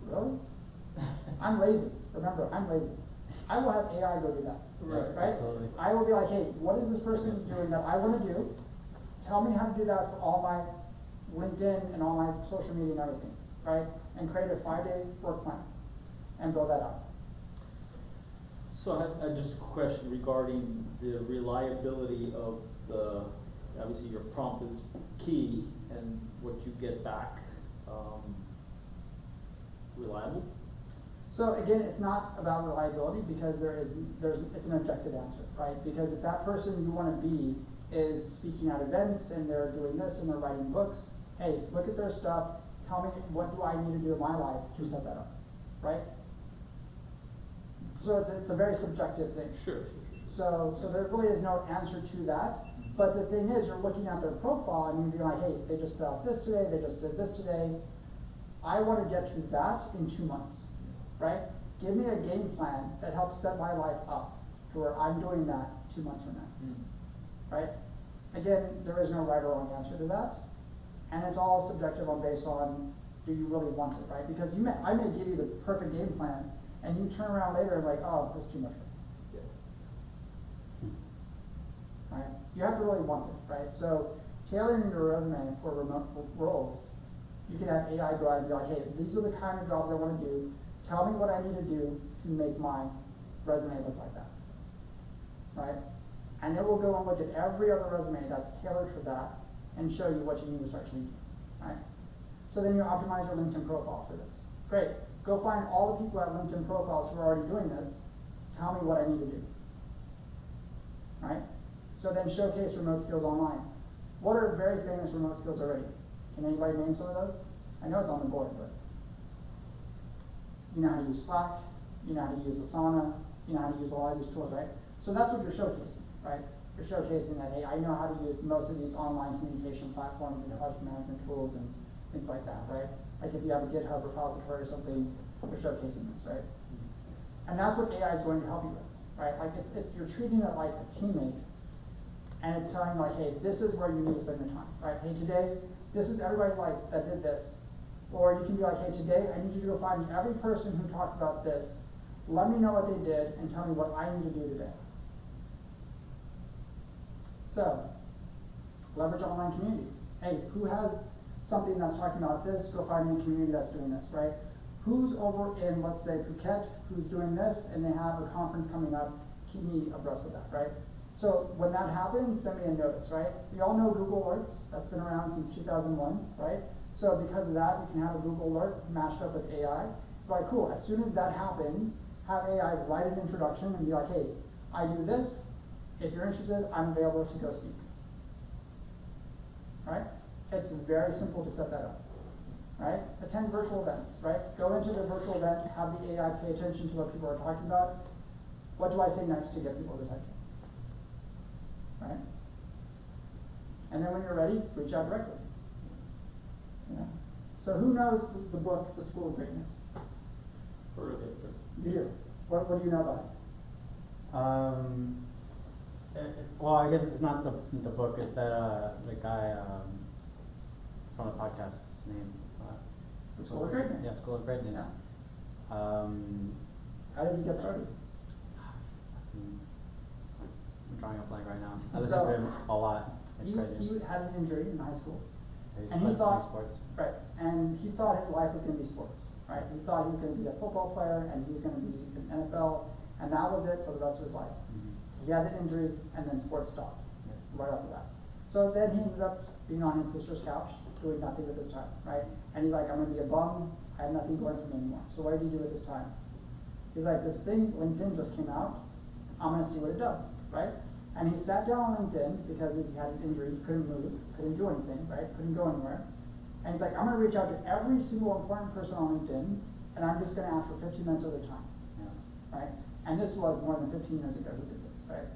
Really? I'm lazy. Remember, I'm lazy. I will have AI go do that. Right? Absolutely. I will be like, hey, what is this person doing that I want to do? Tell me how to do that for all my LinkedIn and all my social media and everything, right? And create a 5-day work plan and build that out. So I just a question regarding the reliability of the, obviously your prompt is key and what you get back, reliable? So again, it's not about reliability because it's an objective answer, right? Because if that person you want to be is speaking at events and they're doing this and they're writing books, hey, look at their stuff, tell me what do I need to do in my life to set that up, right? So it's a very subjective thing. Sure. So there really is no answer to that. But the thing is, you're looking at their profile and you're being like, hey, they just put out this today, they just did this today. I want to get to that in 2 months, right? Give me a game plan that helps set my life up to where I'm doing that 2 months from now, right? Again, there is no right or wrong answer to that. And it's all subjective based on, do you really want it, right? Because I may give you the perfect game plan and you turn around later and like, oh, that's too much. Right? You have to really want it, right? So tailoring your resume for remote roles, you can have AI go out and be like, hey, these are the kind of jobs I want to do. Tell me what I need to do to make my resume look like that, right? And it will go and look at every other resume that's tailored for that and show you what you need to start changing, right? So then you optimize your LinkedIn profile for this. Great, go find all the people at LinkedIn profiles who are already doing this. Tell me what I need to do, right? So then showcase remote skills online. What are very famous remote skills already? Can anybody name some of those? I know it's on the board, but you know how to use Slack, you know how to use Asana, you know how to use a lot of these tools, right? So that's what you're showcasing, right? You're showcasing that, hey, I know how to use most of these online communication platforms and project management tools and things like that, right? Like if you have a GitHub repository or something, you're showcasing this, right? And that's what AI is going to help you with, right? Like you're treating it like a teammate, and it's telling you like, hey, this is where you need to spend your time, right? Hey, today, this is everybody like that did this. Or you can be like, hey, today I need you to go find me every person who talked about this. Let me know what they did and tell me what I need to do today. So, leverage online communities. Hey, who has something that's talking about this? Go find me a community that's doing this, right? Who's over in, let's say, Phuket, who's doing this, and they have a conference coming up, keep me abreast of that, right? So when that happens, send me a notice, right? We all know Google Alerts. That's been around since 2001, right? So because of that, we can have a Google Alert mashed up with AI. Like, cool, as soon as that happens, have AI write an introduction and be like, hey, I do this. If you're interested, I'm available to go speak. Right? It's very simple to set that up. Right? Attend virtual events, right? Go into the virtual event, have the AI pay attention to what people are talking about. What do I say next to get people's attention? Right? And then when you're ready, reach out directly. Yeah. So who knows the book, The School of Greatness? Heard of it, but. You do. What do you know about it? Well, I guess it's not the book, it's that, the guy, from the podcast, what's his name? The School of Greatness. Yeah, School of Greatness. Yeah. Um, How did you get started? I'm drawing a blank right now. I listen So, to him a lot. It's He crazy. had an injury in high school. He's And he played thought, sports. right, and he thought his life was gonna be sports, right? He thought he was gonna be a football player and he was gonna be in NFL, and that was it for the rest of his life. Mhm. He had the injury and then sports stopped, Yeah. right after that. So then he ended up being on his sister's couch, doing nothing with his time, right? And he's like, I'm gonna be a bum, I have nothing going for me anymore. So what did he do with his time? He's like, this thing, LinkedIn just came out, I'm gonna see what it does, right? And he sat down on LinkedIn because he had an injury, he couldn't move, couldn't do anything, right? Couldn't go anywhere. And he's like, I'm gonna reach out to every single important person on LinkedIn, and I'm just gonna ask for 15 minutes of their time, Yeah. right? And this was more than 15 years ago he did this, right?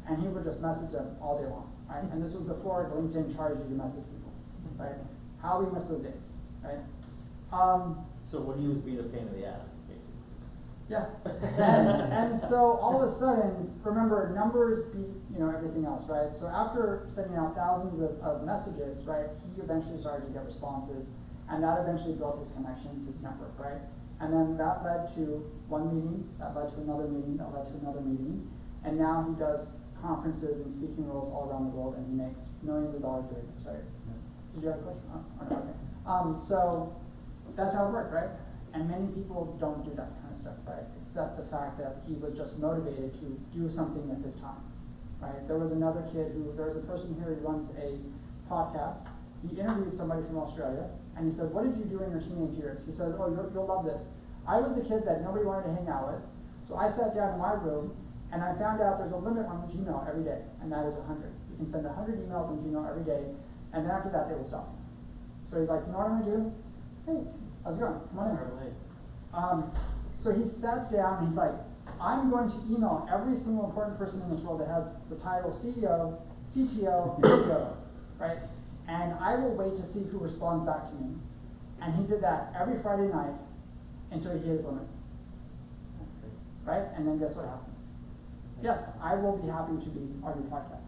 And he would just message them all day long, right? And this was before LinkedIn charged you to message people, right? How we miss those days, right? So when he was being a pain in the ass, basically. Yeah, and so all of a sudden, remember, numbers beat, everything else, right? So after sending out thousands of messages, right, he eventually started to get responses, and that eventually built his connections, his network, right? And then that led to one meeting, that led to another meeting, that led to another meeting, and now he does conferences and speaking roles all around the world, and he makes millions of dollars doing this, right? Did you have a question? Oh, okay. So that's how it worked, right? And many people don't do that kind of stuff, right? Except the fact that he was just motivated to do something with his time, right? There was another kid there was a person here who runs a podcast. He interviewed somebody from Australia, and he said, what did you do in your teenage years? He said, oh, you'll love this. I was the kid that nobody wanted to hang out with, so I sat down in my room, and I found out there's a limit on Gmail every day, and that is 100. You can send 100 emails on Gmail every day, and then after that, they will stop. So he's like, you know what I'm gonna do? Hey, how's it going? Come on in. So he sat down and he's like, I'm going to email every single important person in this world that has the title CEO, CTO, and COO, right? And I will wait to see who responds back to me. And he did that every Friday night until he hit his limit, That's crazy. right? And then guess what happened? Yes, I will be happy to be on your podcast.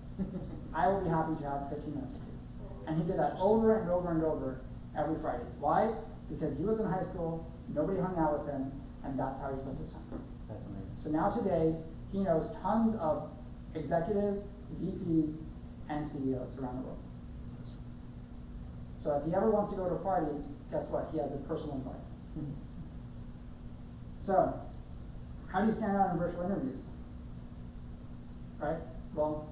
I will be happy to have 15 minutes with you. And he did that over and over and over every Friday. Why? Because he was in high school, nobody hung out with him, and that's how he spent his time. That's amazing. So now today, he knows tons of executives, VPs, and CEOs around the world. So if he ever wants to go to a party, guess what? He has a personal invite. So, how do you stand out in virtual interviews? Right? Well,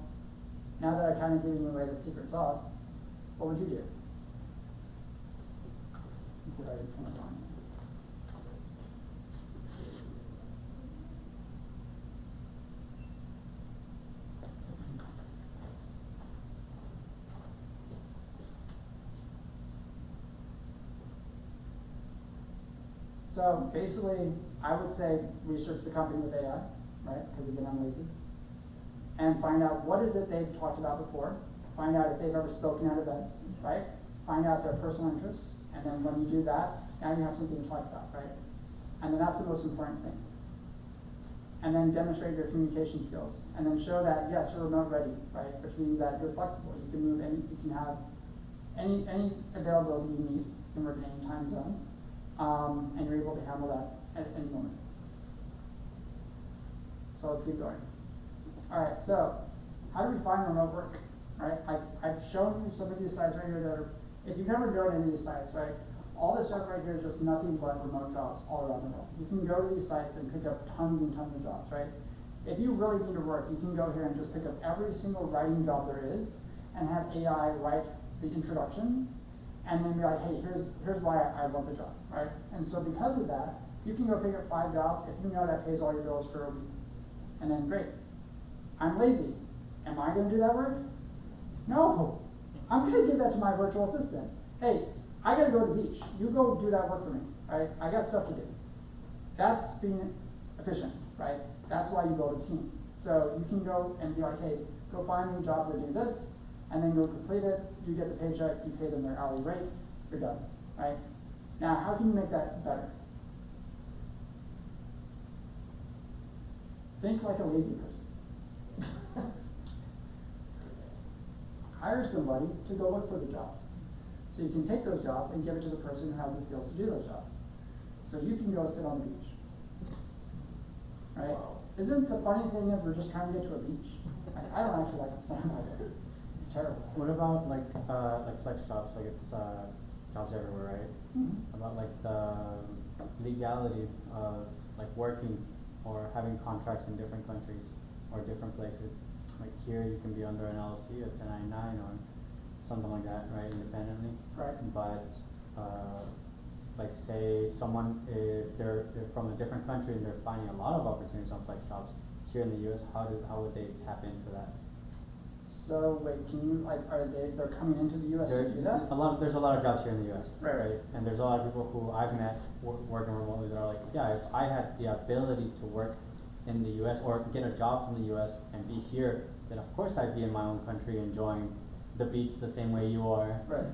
now that I've kind of given you away the secret sauce, what would you do? He said, I didn't turn this on. So basically, I would say research the company with AI, right? Because again, I'm lazy. And find out what is it they've talked about before. Find out if they've ever spoken at events, right? Find out their personal interests. And then when you do that, now you have something to talk about, right? And then that's the most important thing. And then demonstrate your communication skills. And then show that, yes, you're remote ready, right? Which means that you're flexible. You can move you can have any availability you need. You can work in any time zone. And you're able to handle that at any moment. So let's keep going. All right, so how do we find remote work, right? I've shown you some of these sites right here that are, if you've never gone to any of these sites, right, all this stuff right here is just nothing but remote jobs all around the world. You can go to these sites and pick up tons and tons of jobs, right? If you really need to work, you can go here and just pick up every single writing job there is and have AI write the introduction and then be like, hey, here's why I want the job, right? And so because of that, you can go pick up 5 jobs if you know that pays all your bills for a week. And then great. I'm lazy. Am I gonna do that work? No. I'm gonna give that to my virtual assistant. Hey, I gotta go to the beach. You go do that work for me, right? I got stuff to do. That's being efficient, right? That's why you build a team. So you can go and be like, hey, go find me jobs that do this, and then go complete it, you get the paycheck, you pay them their hourly rate, you're done. right? Now, how can you make that better? Think like a lazy person. Hire somebody to go look for the jobs. So you can take those jobs and give it to the person who has the skills to do those jobs. So you can go sit on the beach. Right? Wow. Isn't the funny thing is we're just trying to get to a beach? I don't actually like the sun either. It's terrible. What about like flex jobs, like it's, jobs everywhere, right? Mhm. About like the legality of like working or having contracts in different countries or different places. Like here you can be under an LLC, a 1099 or something like that, right, independently. Right. But, like say someone, if they're from a different country and they're finding a lot of opportunities on flex jobs here in the US, how would they tap into that? So wait, can you they're coming into the US to do that? There's a lot of jobs here in the US, Right. right? And there's a lot of people who I've met working remotely that are like, yeah, if I had the ability to work in the US or get a job from the US and be here, then of course I'd be in my own country enjoying the beach the same way you are. Right.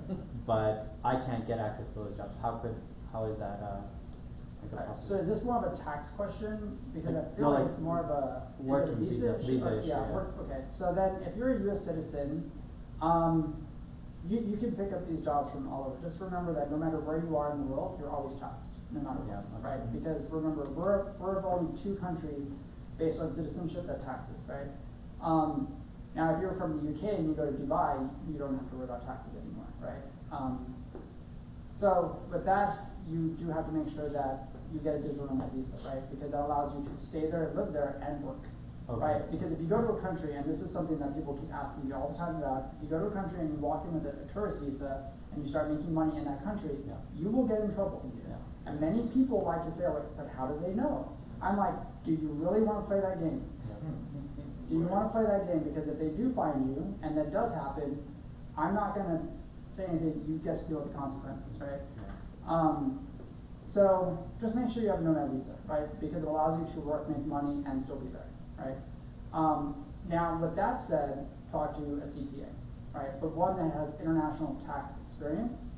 But I can't get access to those jobs. How is that, like a Right. So possibility? is this more of a tax question? Because I Like, feel no, like like it's more of a, is it a working visa visa issue? issue, Yeah, yeah. work, okay, so then if you're a US citizen, you can pick up these jobs from all over. Just remember that no matter where you are in the world, you're always taxed, no matter Yeah, what, okay. right? Because remember, we're of only 2 countries based on citizenship that taxes, right? Now if you're from the UK and you go to Dubai, you don't have to worry about taxes anymore, right? So with that, you do have to make sure that you get a digital nomad visa, right? Because that allows you to stay there, live there, and work, Okay. right? Because if you go to a country, and this is something that people keep asking me all the time about, if you go to a country and you walk in with a tourist visa and you start making money in that country, Yeah. you will get in trouble. Yeah. And many people like to say, like, but how do they know? I'm like, do you really want to play that game? Do you want to play that game? Because if they do find you, and that does happen, I'm not going to say anything. You get to deal with the consequences, right? Yeah. So just make sure you have a Nomad visa, right? Because it allows you to work, make money, and still be there, right? Now, with that said, talk to a CPA, right? But one that has international tax experience.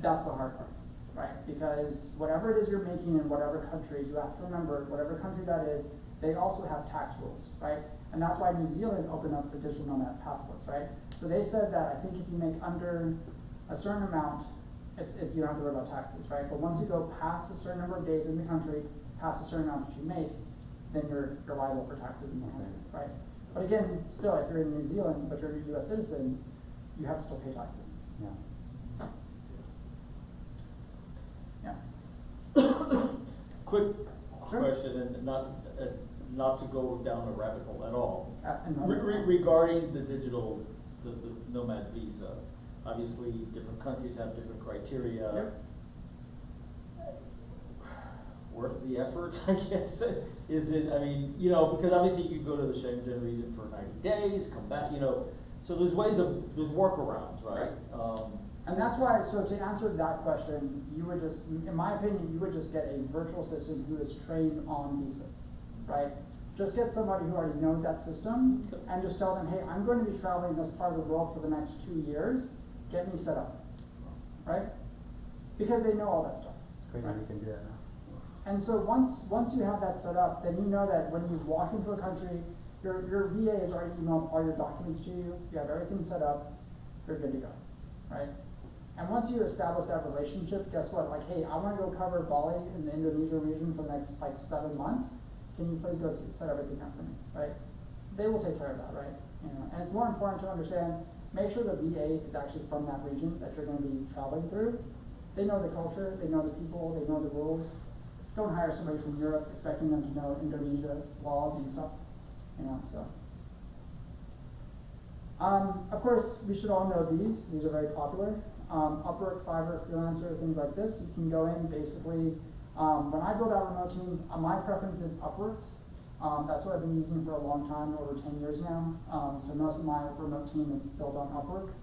That's the hard part, right? Because whatever it is you're making in whatever country, you have to remember, whatever country that is, they also have tax rules, right? And that's why New Zealand opened up the digital nomad passports, right? So they said that I think if you make under a certain amount, if you don't have to worry about taxes, right? But once you go past a certain number of days in the country, past a certain amount that you make, then you're liable for taxes in the country, right? But again, still, if you're in New Zealand, but you're a US citizen, you have to still pay taxes. Yeah. Yeah. Quick Sure. question, and not to go down a rabbit hole at all. And Regarding the digital, the Nomad visa, obviously different countries have different criteria. Yep. Worth the effort, I guess. Is it? I mean, because obviously you go to the Schengen region for 90 days, come back. So there's workarounds, right? And that's why, so to answer that question, you would just, in my opinion, you would just get a virtual assistant who is trained on visas, right? Just get somebody who already knows that system and just tell them, hey, I'm going to be traveling this part of the world for the next 2 years, get me set up, right? Because they know all that stuff. It's crazy we can do that now. And so once you have that set up, then you know that when you walk into a country, your VA has already emailed all your documents to you, you have everything set up, you're good to go, right? And once you establish that relationship, guess what? Like, hey, I want to go cover Bali in the Indonesia region for the next 7 months. Can you please go set everything up for me, right? They will take care of that, right? And it's more important to understand, make sure the VA is actually from that region that you're going to be traveling through. They know the culture, they know the people, they know the rules. Don't hire somebody from Europe expecting them to know Indonesia laws and stuff, so. Of course, we should all know these. These are very popular. Upwork, Fiverr, Freelancer, things like this. You can go in basically, when I build out remote teams, my preference is Upworks. That's what I've been using for a long time, over 10 years now. So most of my remote team is built on Upwork.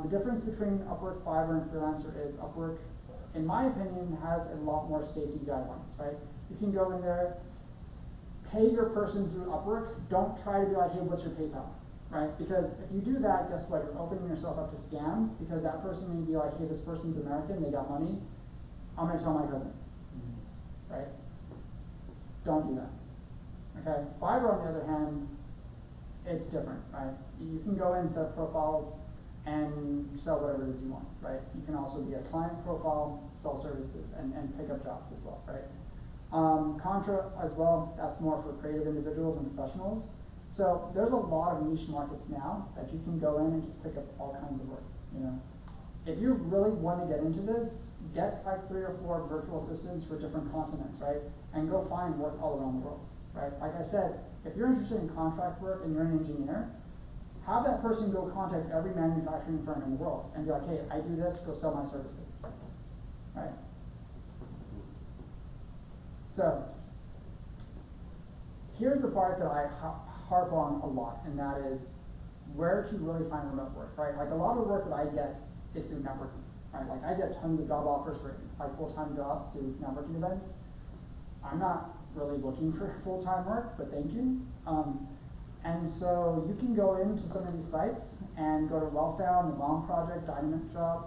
The difference between Upwork, Fiverr, and Freelancer is Upwork, in my opinion, has a lot more safety guidelines, right? You can go in there, pay your person through Upwork. Don't try to be like, hey, what's your PayPal, right? Because if you do that, guess what? You're opening yourself up to scams, because that person may be like, hey, this person's American, they got money, I'm gonna tell my cousin, right? Don't do that, okay? Fiverr, on the other hand, it's different, right? You can go in, set profiles, and sell whatever it is you want, right? You can also be a client profile, sell services, and pick up jobs as well, right? Contra as well, that's more for creative individuals and professionals. So there's a lot of niche markets now that you can go in and just pick up all kinds of work, you know. If you really want to get into this, get like 3 or 4 virtual assistants for different continents, right? And go find work all around the world, right? Like I said, if you're interested in contract work and you're an engineer, have that person go contact every manufacturing firm in the world and be like, hey, I do this, go sell my services, right? So, here's the part that I harp on a lot, and that is where to really find remote work, right? Like a lot of the work that I get is through networking, right? Like I get tons of job offers for like full-time jobs through networking events. I'm not really looking for full-time work, but thank you. And so you can go into some of these sites and go to Wellfound, the Bomb Project, Dynamite Jobs.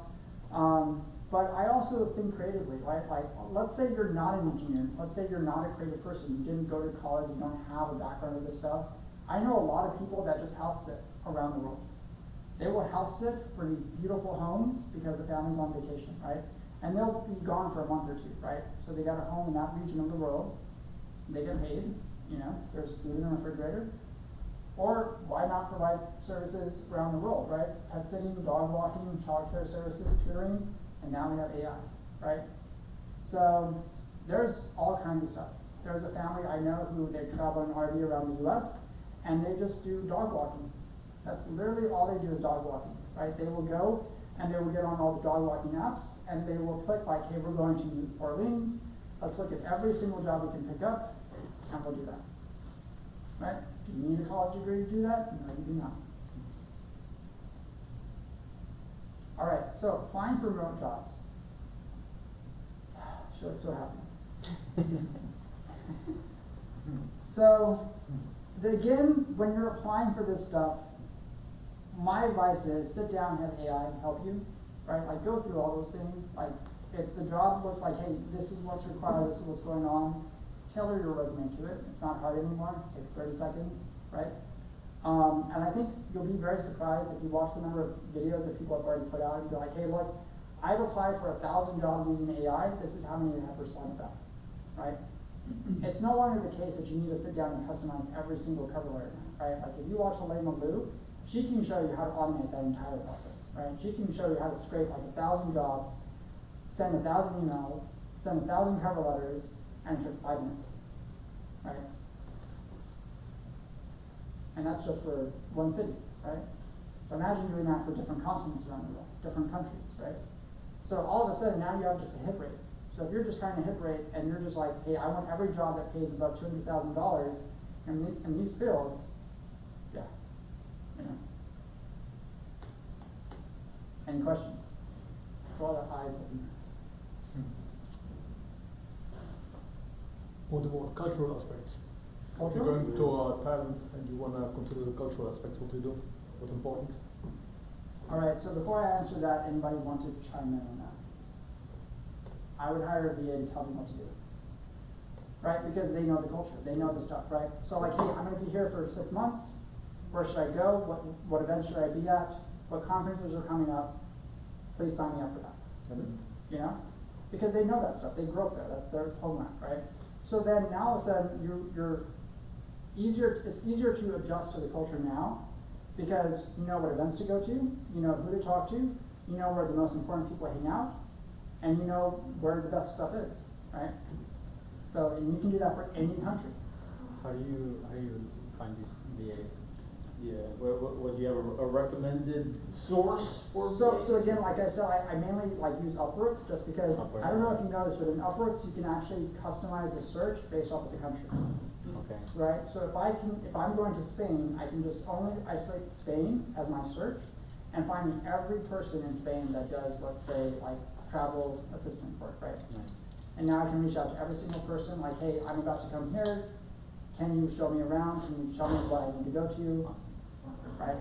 But I also think creatively, right? Like, let's say you're not an engineer. Let's say you're not a creative person. You didn't go to college. You don't have a background of this stuff. I know a lot of people that just house sit around the world. They will house sit for these beautiful homes because the family's on vacation, right? And they'll be gone for a month or 2, right? So they got a home in that region of the world. They get paid, you know, there's food in the refrigerator. Or why not provide services around the world, right? Pet sitting, dog walking, childcare services, tutoring, and now we have AI, right? So there's all kinds of stuff. There's a family I know who they travel in RV around the US and they just do dog walking. That's literally all they do is dog walking, right? They will go and they will get on all the dog walking apps and they will click like, hey, we're going to New Orleans. Let's look at every single job we can pick up and we'll do that, right? Do you need a college degree to do that? No, you do not. All right, so applying for remote jobs. She looks so happy. So, again, when you're applying for this stuff, my advice is sit down and have AI help you, right? Like go through all those things. Like if the job looks like, hey, this is what's required, this is what's going on, tailor your resume to it. It's not hard anymore. It takes 30 seconds, right? And I think you'll be very surprised if you watch the number of videos that people have already put out and be like, hey, look, I've applied for 1,000 jobs using AI. This is how many have responded back, right? It's no longer the case that you need to sit down and customize every single cover letter, right? Like if you watch Elaine Malou, she can show you how to automate that entire process, right? She can show you how to scrape like 1,000 jobs, send 1,000 emails, send 1,000 cover letters, and it took 5 minutes, right? And that's just for one city, right? So imagine doing that for different continents around the world, different countries, right? So all of a sudden now you have just a hit rate. So if you're just trying to hit rate and you're just like, hey, I want every job that pays above $200,000 in these fields, yeah, you know. Any questions? That's all the eyes looking. What about cultural aspects? If Cultural? you're going to Thailand and you want to consider the cultural aspects, what do you do? What's important? All right, so before I answer that, anybody want to chime in on that? I would hire a VA to tell me what to do, right? Because they know the culture, they know the stuff, right? So like, hey, I'm gonna be here for 6 months. Where should I go? What events should I be at? What conferences are coming up? Please sign me up for that. You know? Because they know that stuff, they grew up there, that's their homeland, right? So then now all of a sudden it's easier to adjust to the culture now because you know what events to go to, you know who to talk to, you know where the most important people hang out, and you know where the best stuff is, right? So, and you can do that for any country. How do you find these VAs? Yeah, what do you have a recommended source for? So again, like I said, I mainly like use Upworks just because, Upwork. I don't know if you know this, but in Upworks you can actually customize a search based off of the country. Okay. Right, so if I'm going to Spain, I can just only isolate Spain as my search and find every person in Spain that does, let's say, like travel assistant work, right? Right. And now I can reach out to every single person, like, hey, I'm about to come here. Can you show me around? Can you show me what I need to go to? right?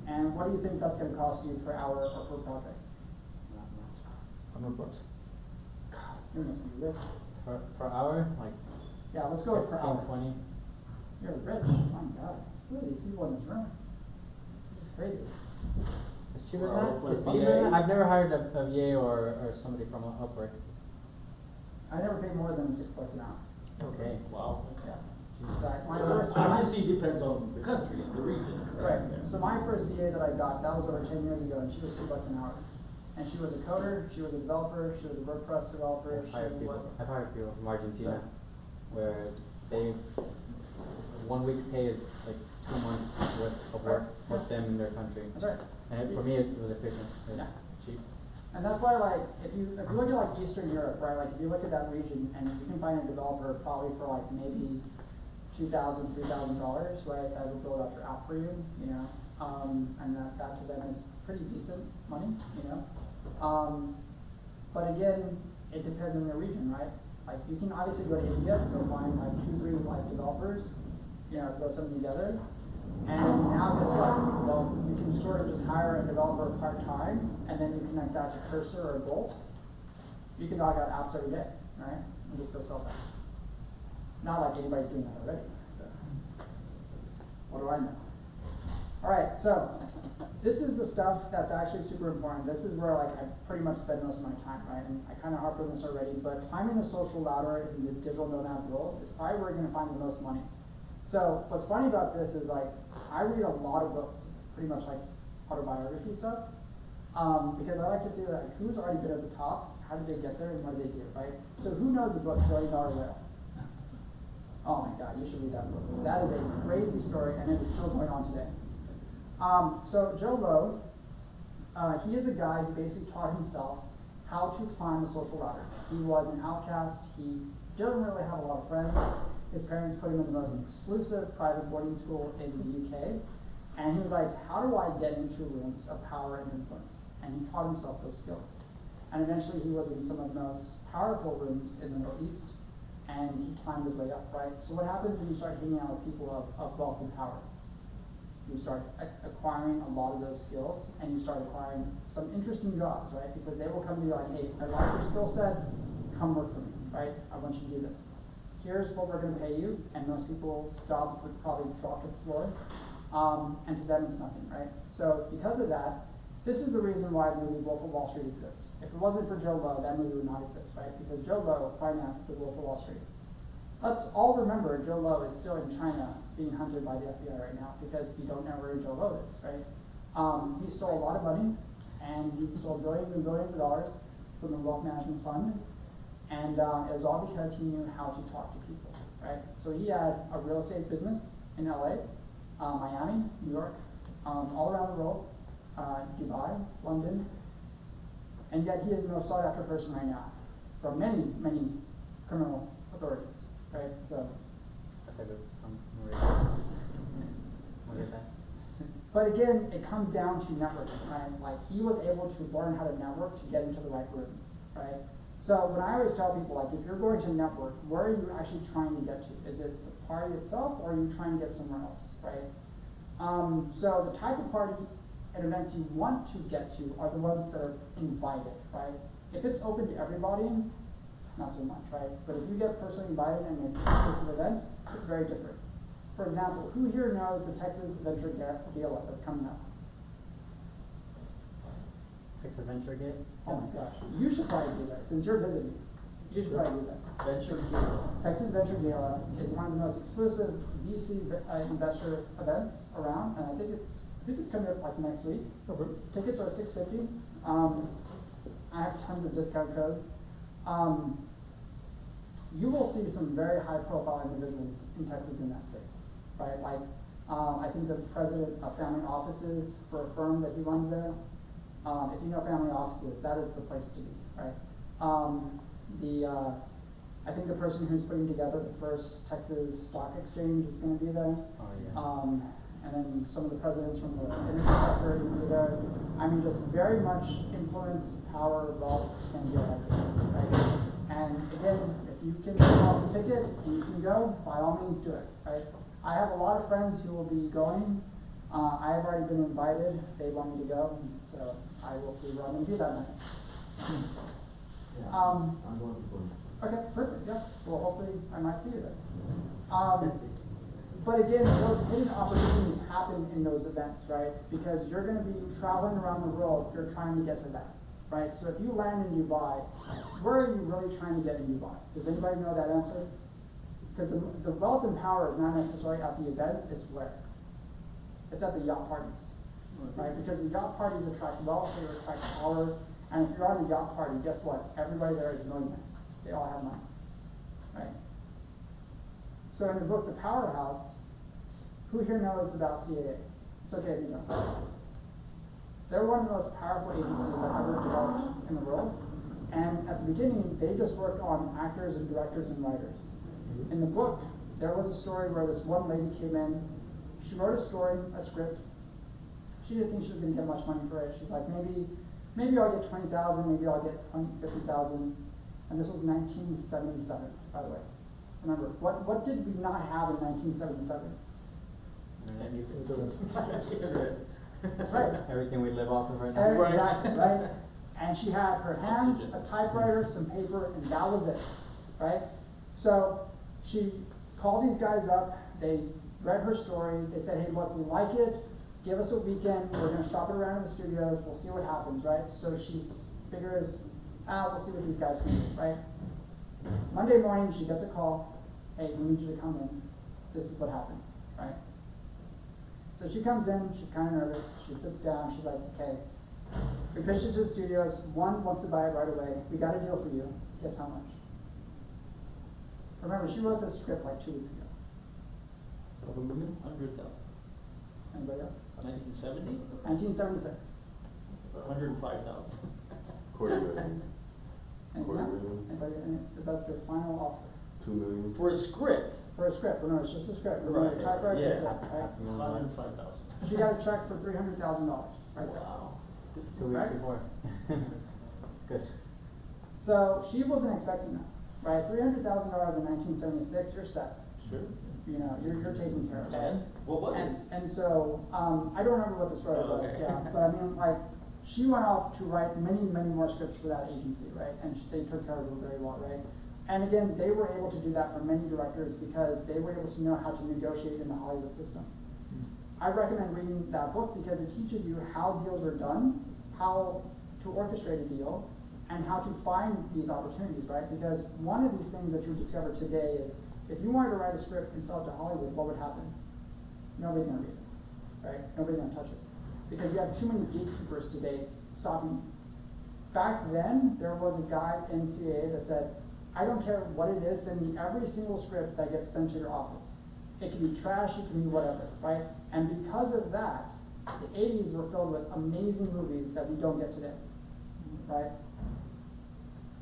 And what do you think that's gonna cost you per hour or per project? Not much. $100. You're gonna be rich. Per hour, like Yeah, let's go with per 15, hour. 20. You're rich, my God, look at these people in this room. This is crazy. It's cheaper than Well, that? for It's VA? cheaper than that? I've never hired a VA or somebody from Upwork. I never paid more than $6 an hour. Okay. Wow. Yeah. Like, my first, Obviously, it depends on the country and the region. right, so my first VA that I got, that was over 10 years ago, and she was $2 an hour. And she was a coder, she was a developer, she was a WordPress developer, she was I've hired people from Argentina where they, 1 week's pay is like 2 months worth of work with them in their country. That's right. And for me, it was efficient, it was Yeah. cheap. And that's why, like, if you look at like Eastern Europe, right, like if you look at that region, and you can find a developer probably for like maybe $2,000, $3,000, right, that will build up your app for you, you know, and that to them is pretty decent money, you know. But again, it depends on the region, right? Like you can obviously go to India, go find like 2, 3 like developers, you know, throw something together. And now guess what? Well, you can sort of just hire a developer part-time, and then you connect that to Cursor or Bolt. You can knock out apps every day, right? And just go sell that. Not like anybody's doing that already, so. What do I know? Alright, so, this is the stuff that's actually super important. This is where like I pretty much spend most of my time, right? And I kind of harped on this already, but climbing the social ladder in the digital nomad world is probably where you're gonna find the most money. So what's funny about this is like, I read a lot of books, pretty much like autobiography stuff, because I like to see like who's already been at the top, how did they get there, and what did they do, right? So who knows the book $1 Billion Whale? Oh my God, you should read that book. That is a crazy story, and it is still going on today. So Joe Lowe, he is a guy who basically taught himself how to climb the social ladder. He was an outcast. He didn't really have a lot of friends. His parents put him in the most exclusive private boarding school in the UK. And he was like, how do I get into rooms of power and influence? And he taught himself those skills. And eventually he was in some of the most powerful rooms in the Middle East. And he climbed his way up, right? So what happens when you start hanging out with people of wealth and power? You start acquiring a lot of those skills, and you start acquiring some interesting jobs, right? Because they will come to you like, hey, I like your skill set, come work for me, right? I want you to do this. Here's what we're going to pay you, and most people's jobs would probably drop to the floor, and to them it's nothing, right? So because of that, this is the reason why the movie Wolf of Wall Street exists. If it wasn't for Joe Lowe, that movie would not exist, right? Because Joe Lowe financed the Wolf of Wall Street. Let's all remember Joe Lowe is still in China being hunted by the FBI right now because we don't know where Joe Lowe is, right? He stole a lot of money, and he stole billions and billions of dollars from the wealth management fund, and it was all because he knew how to talk to people, right? So he had a real estate business in LA, Miami, New York, all around the world, Dubai, London, and yet he is the most sought after person right now from many, many criminal authorities, right? So. That's a good, we'll get that. But again, it comes down to networking, right? Like he was able to learn how to network to get into the right rooms, right? So when I always tell people, like if you're going to network, where are you actually trying to get to? Is it the party itself, or are you trying to get somewhere else, right? So the type of party and events you want to get to are the ones that are invited, right? If it's open to everybody, not so much, right? But if you get personally invited and it's an exclusive event, it's very different. For example, who here knows the Texas Venture Gala that's coming up? Texas Venture Gate? Oh my gosh, you should probably do that, since you're visiting. You should probably do that. Venture Gala. Texas Venture Gala is one of the most exclusive VC investor events around, and I think it's coming up like next week. Okay. Tickets are $650. I have tons of discount codes. You will see some very high-profile individuals in Texas in that space, right? Like, I think the president of family offices for a firm that he runs there. If you know family offices, that is the place to be, right? I think the person who's putting together the first Texas Stock Exchange is going to be there. Oh, yeah. And then some of the presidents from the energy sector are going to be there. I mean, just very much influence, power, wealth, and get right? And again, if you can off the ticket and you can go, by all means do it, right? I have a lot of friends who will be going I have already been invited, they want me to go, so I will see where I'm gonna be that night. Yeah, Um, I'm going to go. Okay, perfect, yeah, well, hopefully I might see you there. But again, those hidden opportunities happen in those events, right? Because you're gonna be traveling around the world, you're trying to get to that, right? So if you land in Dubai, where are you really trying to get in Dubai? Does anybody know that answer? Because the wealth and power is not necessarily at the events, it's where? It's at the yacht parties, right? Because the yacht parties attract wealth, they attract power, and if you're on a yacht party, guess what? Everybody there is millionaires. They all have money, right? So in the book, The Powerhouse, who here knows about CAA? It's okay if you don't. They're one of the most powerful agencies that ever developed in the world. And at the beginning, they just worked on actors and directors and writers. In the book, there was a story where this one lady came in, she wrote a story, a script. She didn't think she was gonna get much money for it. She's like, maybe I'll get 20,000, maybe I'll get 50,000. And this was 1977, by the way. Remember, what did we not have in 1977? That's right. Everything we live off of right now. Exactly, right? And she had her hands, a typewriter, some paper, and that was it, right? So she called these guys up, they read her story, they said, hey, look, we like it, give us a weekend, we're gonna shop it around in the studios, we'll see what happens, right? So she figures, we'll see what these guys can do, right? Monday morning, she gets a call, hey, we need you to come in, this is what happened, right? So she comes in, she's kind of nervous, she sits down, she's like, okay, we pitched it to the studios, one wants to buy it right away, we got a deal for you, guess how much? Remember, she wrote this script like 2 weeks ago. 100,000. Anybody else? 1970? 1976. 105,000. Quarter million. Anything Quarter else? million. Anybody, is that your final offer? 2 million. For a script. For a script, remember, it's just a script. Right, Remember, typewriter, yeah. that's it, right? 105,000. She got a check for $300,000, right there. Wow. 2 weeks Right? before. It's good. So she wasn't expecting that, right? $300,000 in 1976, you're set. Sure. You know, you're taken care of. And what was it? And so, I don't remember what the story Oh, was, okay. yeah, but I mean, like, she went off to write many, many more scripts for that agency, right? And they took care of her very well, right? And again, they were able to do that for many directors because they were able to know how to negotiate in the Hollywood system. I recommend reading that book because it teaches you how deals are done, how to orchestrate a deal, and how to find these opportunities, right? Because one of these things that you discover today is, if you wanted to write a script and sell it to Hollywood, what would happen? Nobody's gonna read it, right? Nobody's gonna touch it. Because you have too many gatekeepers today stopping you. Back then, there was a guy in CAA that said, I don't care what it is, send me every single script that gets sent to your office. It can be trash, it can be whatever, right? And because of that, the 80s were filled with amazing movies that we don't get today, right?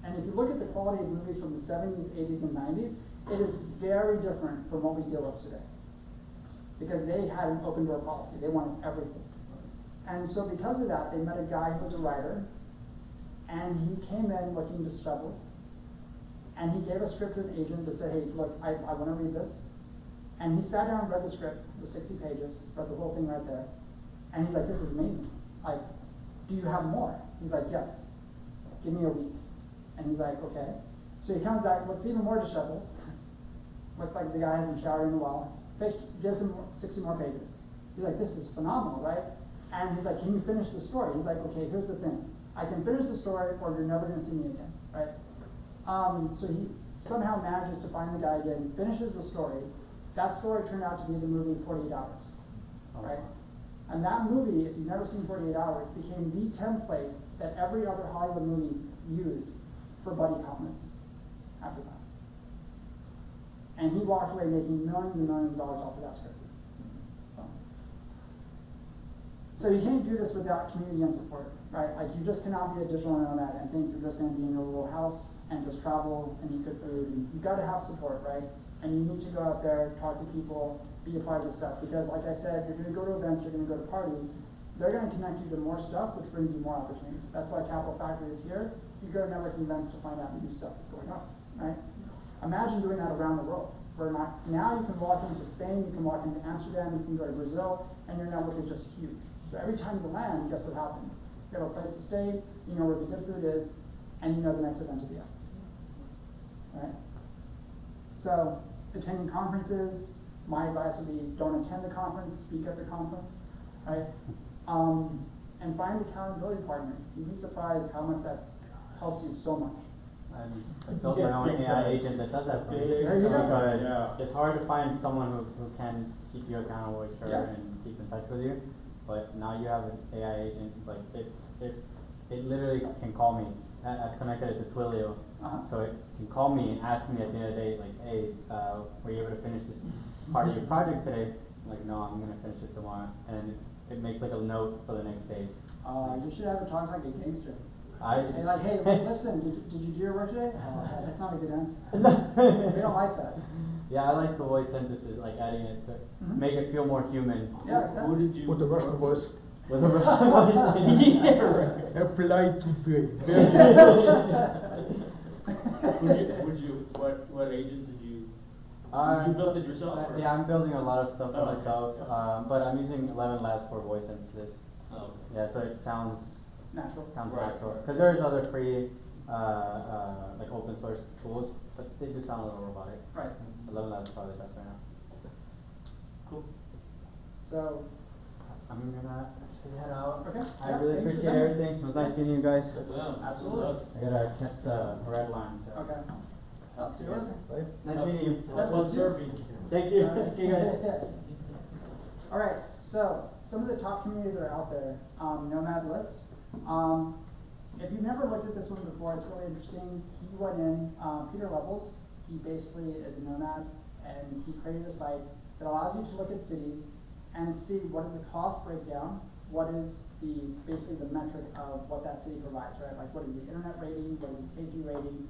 And if you look at the quality of movies from the 70s, 80s, and 90s, it is very different from what we deal with today. Because they had an open door policy, they wanted everything. And so because of that, they met a guy who was a writer, and he came in looking disheveled, and he gave a script to an agent that said, hey, look, I want to read this. And he sat down and read the script, the 60 pages, read the whole thing right there. And he's like, this is amazing. Like, do you have more? He's like, yes, give me a week. And he's like, okay. So he comes back, looks even more disheveled. Looks like the guy hasn't showered in a while. Gives him 60 more pages. He's like, this is phenomenal, right? And he's like, can you finish the story? He's like, okay, here's the thing. I can finish the story or you're never gonna see me again, right? So he somehow manages to find the guy again, finishes the story. That story turned out to be the movie 48 Hours, right? And that movie, if you've never seen 48 Hours, became the template that every other Hollywood movie used for buddy comedies after that. And he walked away making millions and millions of dollars off of that script. So you can't do this without community and support, right? Like, you just cannot be a digital nomad and think you're just gonna be in your little house and just travel and eat good food. And you gotta have support, right? And you need to go out there, talk to people, be a part of the stuff. Because like I said, you're gonna go to events, you're gonna go to parties, they're gonna connect you to more stuff, which brings you more opportunities. That's why Capital Factory is here. You go to networking events to find out new stuff that's going on, right? Imagine doing that around the world. where now you can walk into Spain, you can walk into Amsterdam, you can go to Brazil, and your network is just huge. So every time you land, guess what happens? You have a place to stay, you know where the good food is, and you know the next event to be at. Right? So, attending conferences, my advice would be don't attend the conference, speak at the conference, right? And find accountability partners. You'd be surprised how much that helps you so much. I built my own AI agent that does that for me. There you go. Because it's hard to find someone who can keep you accountable, sure, Yeah. and keep in touch with you. But now you have an AI agent, like it literally can call me. I've connected it to Twilio, so it can call me and ask me at the end of the day, like, hey, were you able to finish this part of your project today? I'm like, no, I'm gonna finish it tomorrow, and it makes like a note for the next day. You should have it talk like a gangster. And And like, hey, listen, did you do your work today? That's not a good answer. We don't like that. Yeah, I like the voice synthesis, like adding it to make it feel more human. Yeah, exactly. Who did you? With the Russian voice. With a Russian voice. Yeah, right. Apply today. What agent did you? Uh, You built it yourself? or- Yeah, I'm building a lot of stuff for Oh, okay. myself, but I'm using 11 Labs for voice synthesis. Oh, okay. Yeah, so it sounds Natural. Right. natural. Because there's other free, like open source tools, but they do sound a little robotic. Right. 11 Labs is probably the best right now. Cool. So, I'm gonna actually head out. Okay. I Yeah, really thank you for appreciate coming. everything. It was nice meeting you guys. Yeah, Absolutely. I gotta catch the red line. So. okay. I'll see you later. Right? Nice meeting you. Have fun surfing. Thank you. See you guys. All right, so some of the top communities that are out there, Nomad list. If you've never looked at this one before, it's really interesting. He went in, Peter Levels, he basically is a nomad, and he created a site that allows you to look at cities and see what is the cost breakdown, what is basically the metric of what that city provides, right? Like what is the internet rating, what is the safety rating,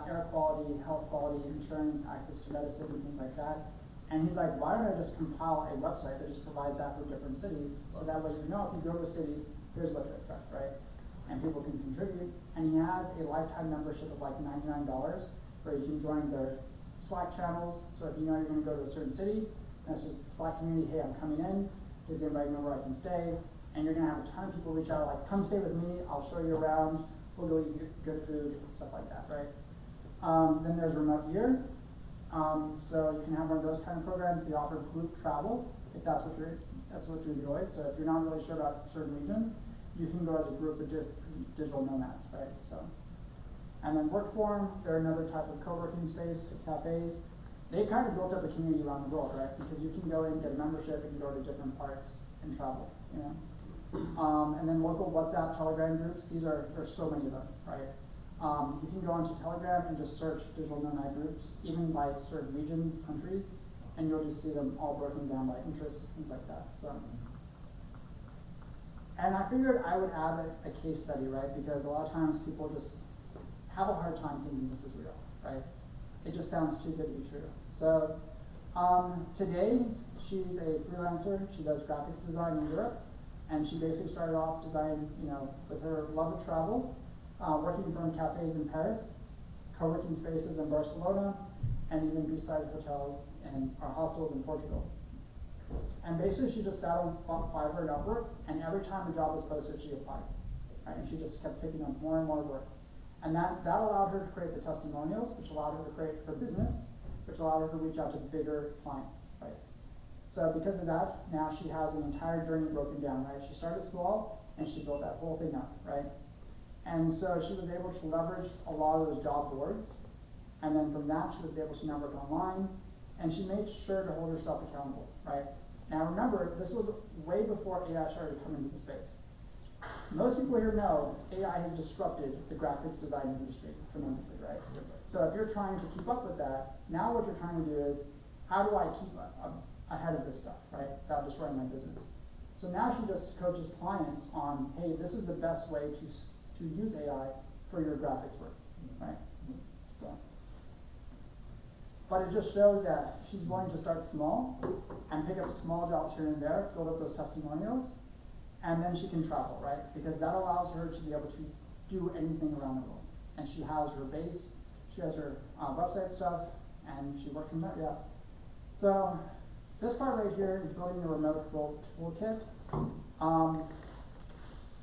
air quality, health quality, insurance, access to medicine, and things like that. And he's like, why don't I just compile a website that just provides that for different cities, so that way you know if you go to a city, here's what to expect, right? And people can contribute. And he has a lifetime membership of like $99 where you can join their Slack channels. So if you know you're going to go to a certain city, that's just the Slack community, hey, I'm coming in, does anybody know where I can stay? And you're going to have a ton of people reach out like, come stay with me, I'll show you around, we'll go eat good food, stuff like that, right? Then there's Remote Year. So you can have one of those kind of programs. They offer group travel if that's what you enjoy. So if you're not really sure about a certain region, you can go as a group of digital nomads, right? So, and then Workform, they're another type of co-working space, cafes. They kind of built up a community around the world, right? Because you can go in, get a membership, and go to different parts and travel, you know? And then local WhatsApp, Telegram groups. There's so many of them, right? You can go onto Telegram and just search digital nomad groups, even by certain regions, countries, and you'll just see them all broken down by interests, things like that. So, and I figured I would add a case study, right? Because a lot of times people just have a hard time thinking this is real, right? It just sounds too good to be true. So, today she's a freelancer. She does graphics design in Europe, and she basically started off designing, with her love of travel. Working from cafes in Paris, co-working spaces in Barcelona, and even beachside hotels and hostels in Portugal. And basically she just sat on Fiverr and Upwork, and every time a job was posted, she applied. Right? And she just kept picking up more and more work. And that allowed her to create the testimonials, which allowed her to create her business, which allowed her to reach out to bigger clients. Right? So because of that, now she has an entire journey broken down. Right? She started small, and she built that whole thing up. Right? And so she was able to leverage a lot of those job boards, and then from that she was able to network online, and she made sure to hold herself accountable, right? Now remember, this was way before AI started coming into the space. Most people here know AI has disrupted the graphics design industry tremendously, right? So if you're trying to keep up with that, now what you're trying to do is, how do I keep ahead of this stuff, right? Without destroying my business. So now she just coaches clients on, hey, this is the best way to use AI for your graphics work, right? So, but it just shows that she's willing to start small and pick up small jobs here and there, build up those testimonials, and then she can travel, right? Because that allows her to be able to do anything around the world. And she has her base, she has her website stuff, and she worked from there, yeah. So, this part right here is building the remote toolkit.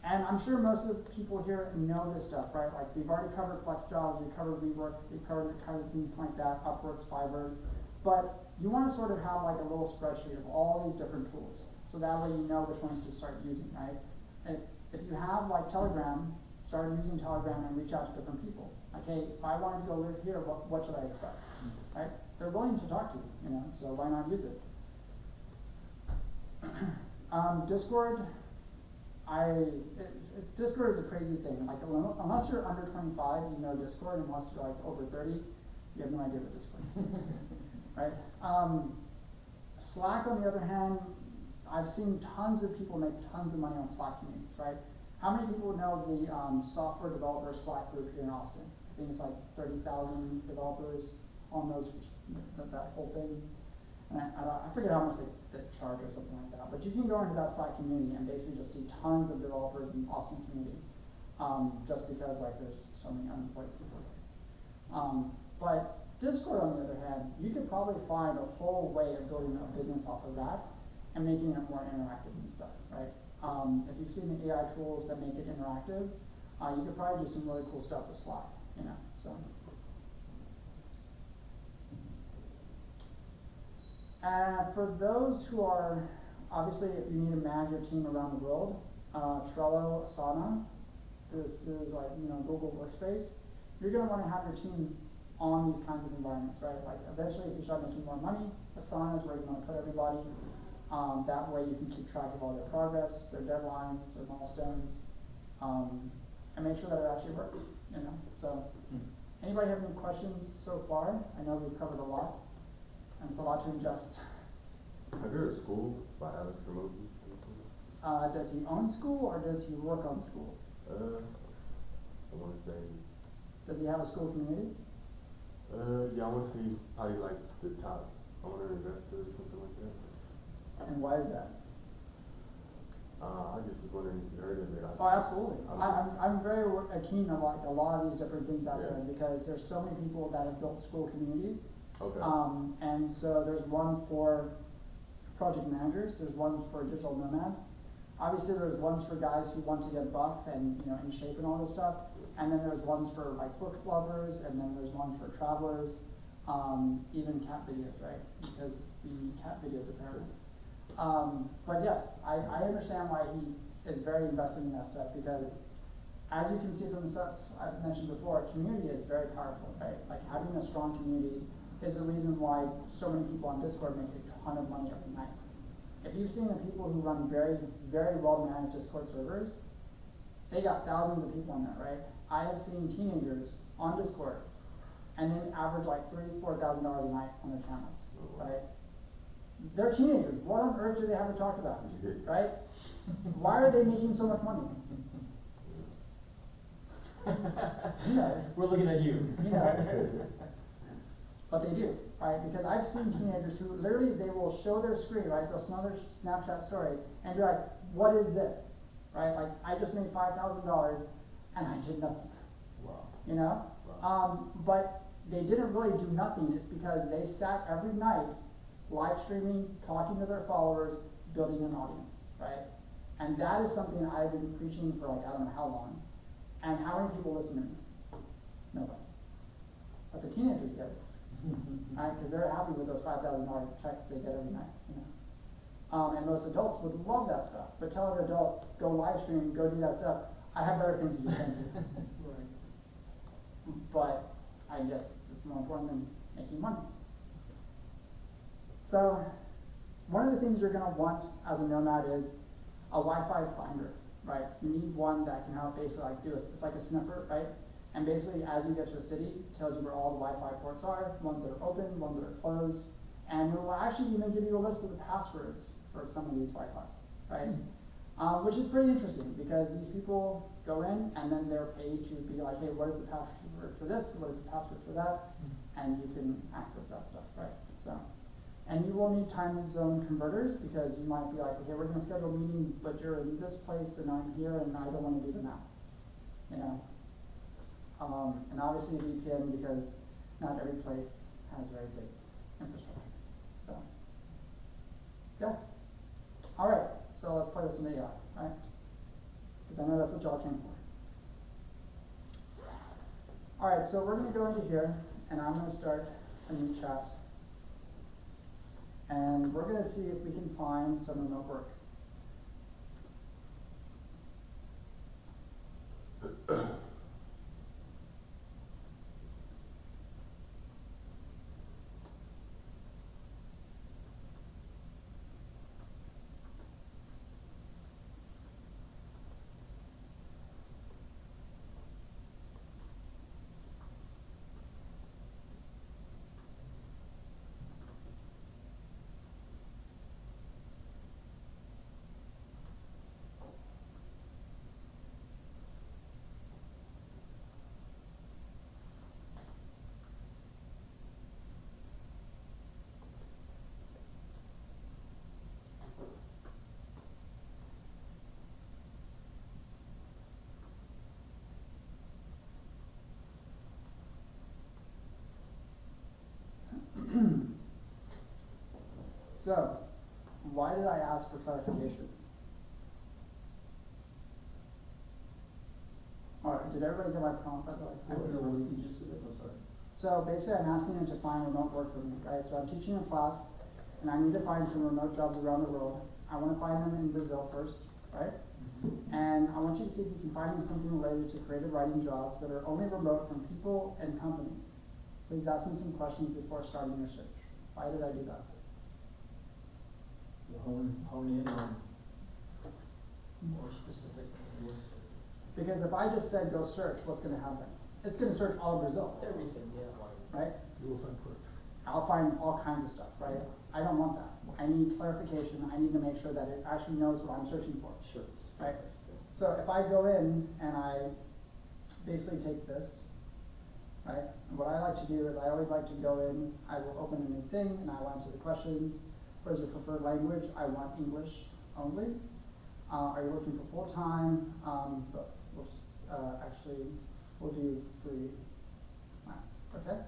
And I'm sure most of the people here know this stuff, right? Like, we've already covered flex jobs, we covered rework, we covered kind of things like that, Upworks, Fiverr. But you want to sort of have like a little spreadsheet of all these different tools. So that way you know which ones to start using, right? And if you have like Telegram, start using Telegram and reach out to different people. Like, hey, if I wanted to go live here, what should I expect, right? They're willing to talk to you, you know, so why not use it? Discord, Discord is a crazy thing. Like, unless you're under 25, you know Discord. Unless you're like over 30, you have no idea what Discord is, right? Slack, on the other hand, I've seen tons of people make tons of money on Slack communities, right? How many people know the software developer Slack group here in Austin? I think it's like 30,000 developers on that whole thing. And I forget how much they charge or something like that. But you can go into that Slack community and basically just see tons of developers in the Austin community, just because like there's so many unemployed people. But Discord, on the other hand, you could probably find a whole way of building a business off of that and making it more interactive and stuff, right? If you've seen the AI tools that make it interactive, you could probably do some really cool stuff with Slack, you know, so. For those who are, obviously, if you need to manage your team around the world, Trello, Asana, this is like, you know, Google Workspace. You're going to want to have your team on these kinds of environments, right? Like, eventually, if you start making more money, Asana is where you want to put everybody. That way you can keep track of all their progress, their deadlines, their milestones, and make sure that it actually works, you know? So, anybody have any questions so far? I know we've covered a lot, and it's a lot to ingest. Have you heard of School by Alex Ramosi? Does he own school, or does he work on school? I want to say. Does he have a school community? Yeah, I want to see probably like the top owner investor or something like that. And why is that? I just was wondering if you heard of it. Oh, absolutely. I'm very keen on like a lot of these different things out there, because there's so many people that have built school communities. Okay. And so there's one for project managers, there's ones for digital nomads. Obviously there's ones for guys who want to get buff and, you know, in shape and all this stuff. And then there's ones for like book lovers, and then there's ones for travelers, even cat videos, right? Because the cat videos apparently. But yes, I understand why he is very invested in that stuff, because as you can see from the stuff I've mentioned before, community is very powerful, right? Like, having a strong community is the reason why so many people on Discord make a ton of money every night. If you've seen the people who run very, very well managed Discord servers, they got thousands of people in there, right? I have seen teenagers on Discord and then average like $3,000 to $4,000 a night on their channels, right? They're teenagers. What on earth do they have to talk about, right? Why are they making so much money? He knows. We're looking at you. He knows. But they do, right? Because I've seen teenagers who literally, they will show their screen, right? They'll show their Snapchat story and be like, what is this? Right? Like, I just made $5,000 and I did nothing. Wow. You know? Wow. But they didn't really do nothing. It's because they sat every night live streaming, talking to their followers, building an audience, right? And that is something I've been preaching for like, I don't know how long. And how many people listen to me? Nobody. But the teenagers get it. Right? Because they're happy with those $5,000 checks they get every night, you know. And most adults would love that stuff. But tell an adult, go live stream, go do that stuff. I have better things to do, thank you. Right. But I guess it's more important than making money. So, one of the things you're going to want as a nomad is a Wi-Fi finder, right? You need one that can help basically like do it's like a sniffer, right? And basically, as you get to a city, it tells you where all the Wi-Fi ports are, ones that are open, ones that are closed, and it will actually even give you a list of the passwords for some of these Wi-Fis, right? Which is pretty interesting, because these people go in and then they're paid to be like, hey, what is the password for this? What is the password for that? And you can access that stuff, right? So. And you will need time zone converters, because you might be like, okay, we're going to schedule a meeting, but you're in this place and I'm here and I don't want to do the math, you know. And obviously VPN, because not every place has very big infrastructure. So, yeah. All right, so let's play with some AI, right? Because I know that's what y'all came for. All right, so we're going to go into here, and I'm going to start a new chat. And we're going to see if we can find some remote work. So, why did I ask for clarification? Alright, did everybody get my prompt, by the way? I don't know what you just said, I'm sorry. So basically I'm asking them to find remote work for me, right? So I'm teaching a class, and I need to find some remote jobs around the world. I want to find them in Brazil first, right? And I want you to see if you can find me something related to creative writing jobs that are only remote from people and companies. Please ask me some questions before starting your search. Why did I do that? You hone in on more specific words. Because if I just said go search, what's going to happen? It's going to search all of Brazil, Everything, yeah. right? You will find work. I'll find all kinds of stuff, right? I don't want that. I need clarification. I need to make sure that it actually knows what I'm searching for. Sure. Right? So if I go in and I basically take this, right? And what I like to do is I always like to go in, I will open a new thing and I will answer the questions. What is your preferred language? I want English only. Are you looking for full-time? Both. Actually, we'll do 3 max, okay?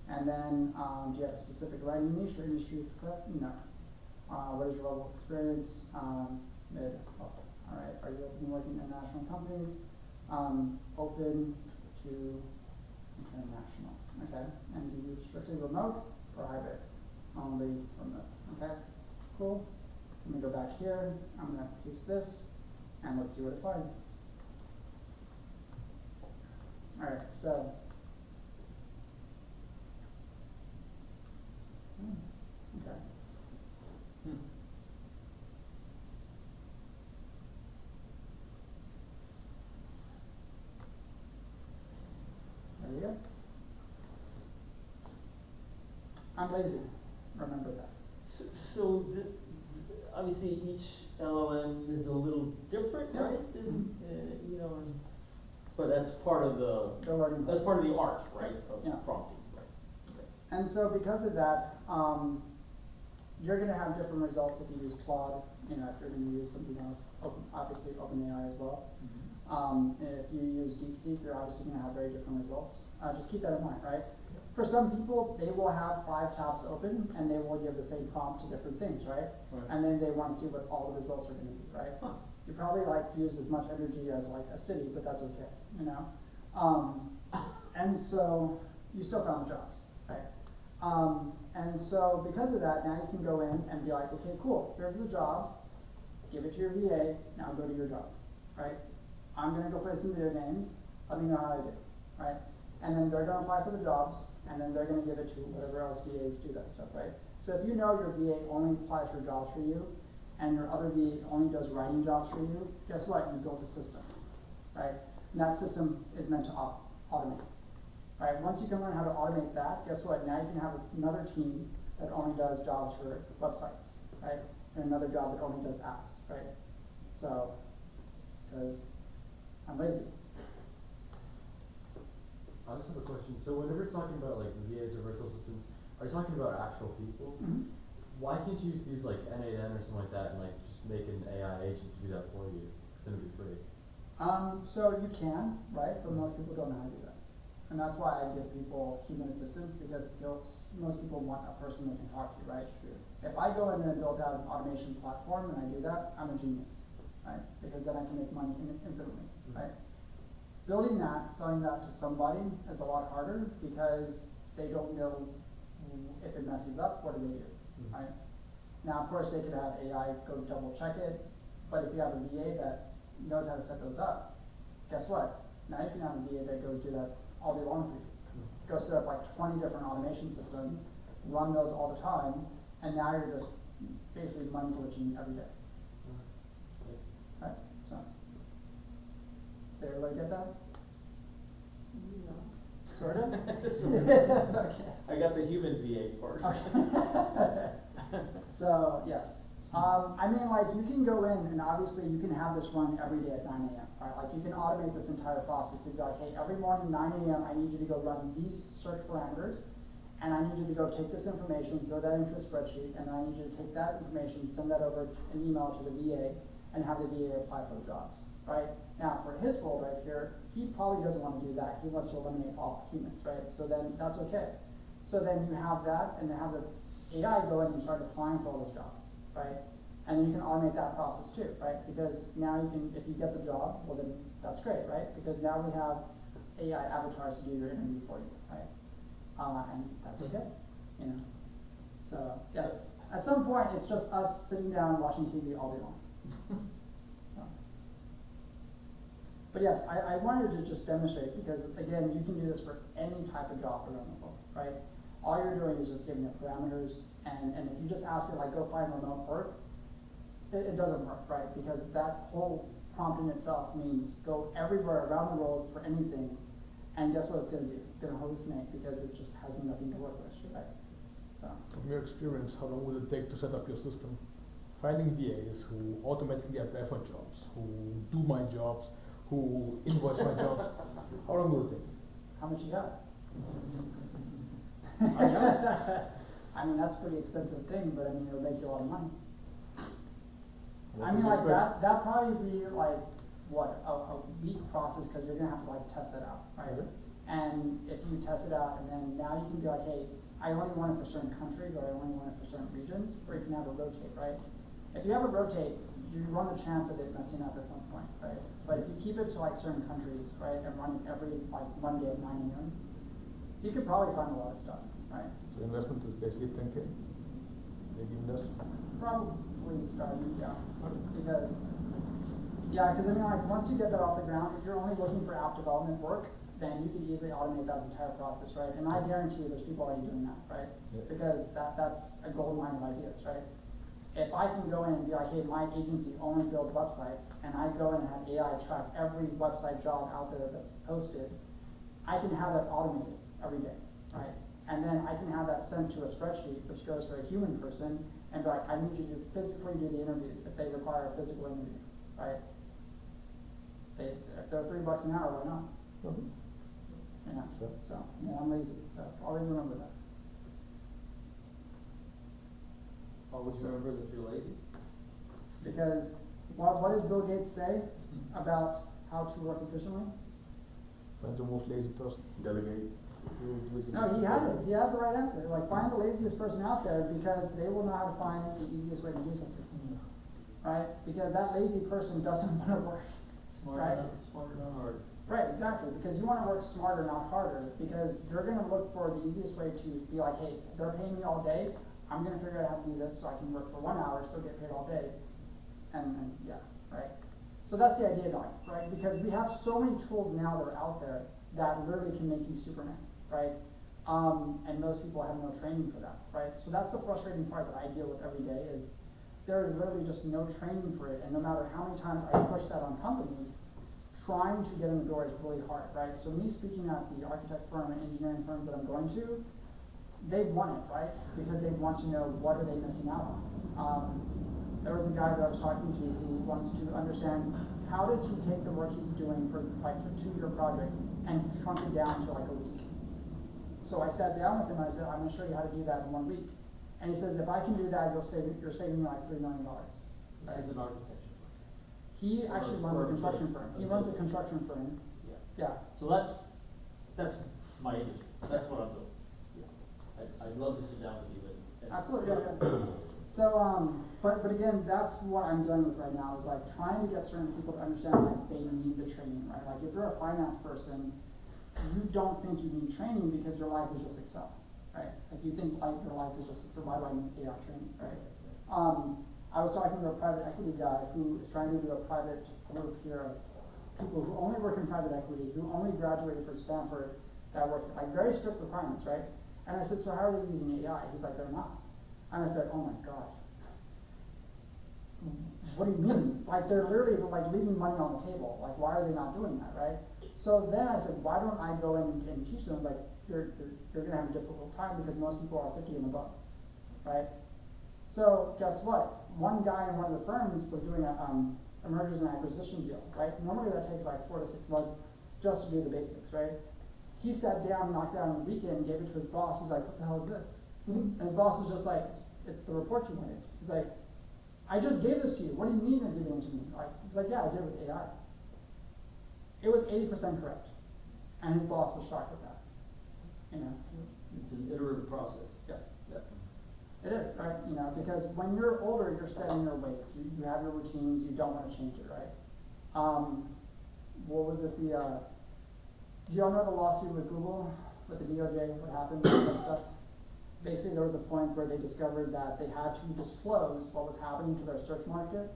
And then, do you have a specific writing niche or industry correct? No. What is your level of experience? Mid. All right. Are you open to working in international companies? Open to international. Okay. And do you strictly remote or hybrid? Only remote. Okay. Cool. Let me go back here. I'm gonna paste this, and let's see what it finds. All right. So. Nice. Okay. There you go. I'm lazy. Remember that. So obviously each LLM is a little different, Yeah. right? And, you know, but that's part of The learning that's process. part of the art, right? Of Yeah. prompting, right? Okay. And so because of that, you're going to have different results if you use Claude, you know, if you're going to use something else, obviously OpenAI as well. If you use DeepSeek, you're obviously going to have very different results. Just keep that in mind, right? For some people, they will have 5 tabs open and they will give the same prompt to different things, right? Right. And then they want to see what all the results are going to be, right? Huh. You probably like used as much energy as like a city, but that's okay, you know? And so you still found the jobs, right? And so because of that, now you can go in and be like, okay, cool, here's the jobs, give it to your VA, now go to your job, right? I'm gonna go play some video games, let me know how I do, right? And then they're gonna apply for the jobs, and then they're gonna give it to whatever else VAs do that stuff, right? So if you know your VA only applies for jobs for you, and your other VA only does writing jobs for you, guess what? You built a system, right? And that system is meant to automate. Right, once you can learn how to automate that, guess what? Now you can have another team that only does jobs for websites, right? And another job that only does apps, right? So, because I'm lazy. I just have a question. So whenever you're talking about like VAs or virtual assistants, are you talking about actual people? Mm-hmm. Why can't you just use like N8N or something like that and like just make an AI agent to do that for you? It's gonna be free. So you can, right? But most people don't know how to do that. And that's why I give people human assistance, because most people want a person they can talk to, right? If I go in and build out an automation platform and I do that, I'm a genius, right? Because then I can make money infinitely, right? Building that, selling that to somebody is a lot harder because they don't know if it messes up, what do they do, right? Now, of course, they could have AI go double check it, but if you have a VA that knows how to set those up, guess what? Now you can have a VA that goes do that all day long for you. Go set up like 20 different automation systems, run those all the time, and now you're just basically money glitching every day. Right, so. Did everybody get that? No. Sort of? Okay. I got the human VA part. So, yes. I mean, like, you can go in and obviously you can have this run every day at 9 a.m., right? Like, you can automate this entire process. You'd be like, hey, every morning, 9 a.m., I need you to go run these search parameters, and I need you to go take this information, throw that into a spreadsheet, and I need you to take that information, send that over an email to the VA, and have the VA apply for the jobs, right? Now, for his role right here, he probably doesn't want to do that. He wants to eliminate all humans, right? So then, that's okay. So then you have that, and you have the AI go in and start applying for all those jobs, right? And then you can automate that process too, right? Because now you can, if you get the job, well then that's great, right? Because now we have AI avatars to do your interview for you, right? And that's okay, you know? So, yes, at some point it's just us sitting down watching TV all day long. So. But yes, I wanted to just demonstrate because again, you can do this for any type of job around the world, right? All you're doing is just giving it parameters, and if you just ask it like go find remote work, it doesn't work, right? Because that whole prompt in itself means go everywhere around the world for anything, and guess what it's going to do? It's going to hallucinate because it just has nothing to work with, right? So. From your experience, how long would it take to set up your system? Finding VAs who automatically apply for jobs, who do my jobs, who invoice my jobs, how long will it take? How much you got? I I mean, that's a pretty expensive thing, but I mean, it'll make you a lot of money. What I mean, do you like expect? that'd probably be like, what, a week process, cause you're gonna have to like test it out, right? Okay. And if you test it out, and then now you can be like, hey, I only want it for certain countries, or I only want it for certain regions, or you can have a rotate, right? If you have a rotate, you run the chance of it messing up at some point, right? But if you keep it to like certain countries, right, and run it every like Monday at 9 a.m., you could probably find a lot of stuff, right? So investment is basically 10K, maybe even less. Probably starting, yeah, because I mean, like, once you get that off the ground, if you're only looking for app development work, then you could easily automate that entire process, right? And I guarantee you there's people already doing that, right? Yeah. Because that's a gold mine of ideas, right? If I can go in and be like, hey, my agency only builds websites, and I go in and have AI track every website job out there that's posted, I can have that automated every day, right? And then I can have that sent to a spreadsheet, which goes to a human person, and be like, I need you to physically do the interviews if they require a physical interview, right? If they're $3 an hour, why not? Okay. You know, Sure. so, yeah, I'm lazy, so always remember that. Always remember that you're lazy. Because what does Bill Gates say about how to work efficiently? Find the most lazy person. Delegate. No, he had it. He had the right answer. Like, find the laziest person out there because they will know how to find the easiest way to do something. Right? Because that lazy person doesn't want to work. Right? Smarter, not hard. Right, exactly. Because you want to work smarter, not harder. Because you're going to look for the easiest way to be like, hey, they're paying me all day. I'm going to figure out how to do this so I can work for 1 hour, still get paid all day. And yeah, right? So that's the idea, Doc, right? Because we have so many tools now that are out there that literally can make you Superman, right? And most people have no training for that, right? So that's the frustrating part that I deal with every day is there is literally just no training for it, and no matter how many times I push that on companies, trying to get in the door is really hard, right? So me speaking at the architect firm and engineering firms that I'm going to, they want it, right? Because they want to know what are they missing out on. There was a guy that I was talking to who wants to understand how does he take the work he's doing for like a 2-year project and shrunk it down to like a week. So I sat down with him and I said, I'm gonna show you how to do that in 1 week. And he says, if I can do that, you're saving me like $3 million. This is an architecture. He actually runs a construction firm. He runs a construction firm. Yeah. Yeah. So that's my industry. That's what I'm doing. Yeah. I I'd love to sit down with you and. Absolutely, yeah. So, but again, that's what I'm dealing with right now, is like trying to get certain people to understand like they need the training, right? Like if you're a finance person, you don't think you need training because your life is just Excel, right? Like you think like your life is just, so why do I need AI training, right? I was talking to a private equity guy who is trying to do a private group here of people who only work in private equity, who only graduated from Stanford, that work like very strict requirements, right? And I said, so how are they using AI? He's like, they're not. And I said, oh my God. What do you mean? Like they're literally like leaving money on the table. Like why are they not doing that, right? So then I said, why don't I go in and teach them? Like you're gonna have a difficult time because most people are 50 and above, right? So guess what? One guy in one of the firms was doing a mergers and acquisition deal, right? Normally that takes like 4 to 6 months just to do the basics, right? He sat down, knocked it out on the weekend, gave it to his boss. He's like, what the hell is this? And his boss was just like, it's the report you wanted. He's like, I just gave this to you. What do you mean you're giving it to me? Like, he's like, yeah, I did it with AI. It was 80% correct. And his boss was shocked with that. You know? It's an iterative process. Yes. Yeah. It is, right? You know, because when you're older, you're setting your ways. You have your routines. You don't want to change it, right? What was it? Do y'all know the lawsuit with Google, with the DOJ? What happened? Stuff? Basically, there was a point where they discovered that they had to disclose what was happening to their search market,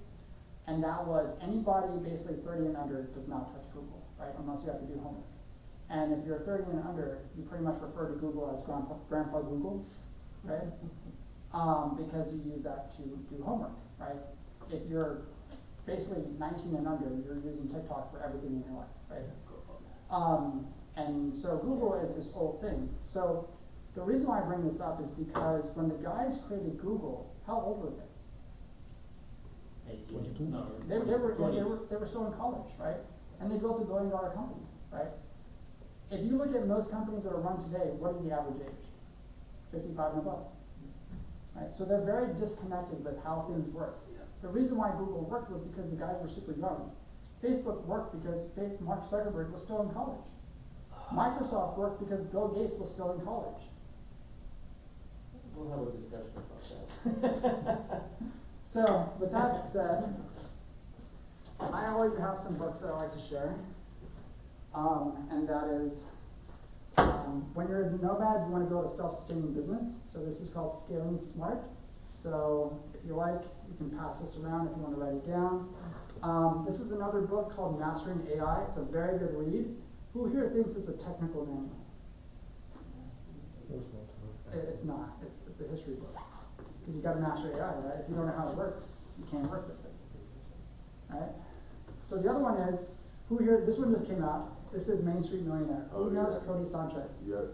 and that was anybody basically 30 and under does not touch Google, right? Unless you have to do homework. And if you're 30 and under, you pretty much refer to Google as Grandpa Google, right? Because you use that to do homework, right? If you're basically 19 and under, you're using TikTok for everything in your life, right? And so Google is this old thing. So the reason why I bring this up is because when the guys created Google, how old were they? 18. No, They were still in college, right? And they built $1 billion company, right? If you look at most companies that are run today, what is the average age? 55 and above, right? So they're very disconnected with how things work. The reason why Google worked was because the guys were super young. Facebook worked because Mark Zuckerberg was still in college. Microsoft worked because Bill Gates was still in college. We'll have a discussion about that. So, with that said, I always have some books that I like to share. And that is, when you're a nomad, you want to build a self-sustaining business. So this is called Scaling Smart. So if you like, you can pass this around if you want to write it down. This is another book called Mastering AI. It's a very good read. Who here thinks it's a technical manual? It's not. It's a history book. Because you got to master AI, right? If you don't know how it works, you can't work with it. Right? So the other one is, who here, this one just came out. This is Main Street Millionaire. Who knows Cody Sanchez? Yep.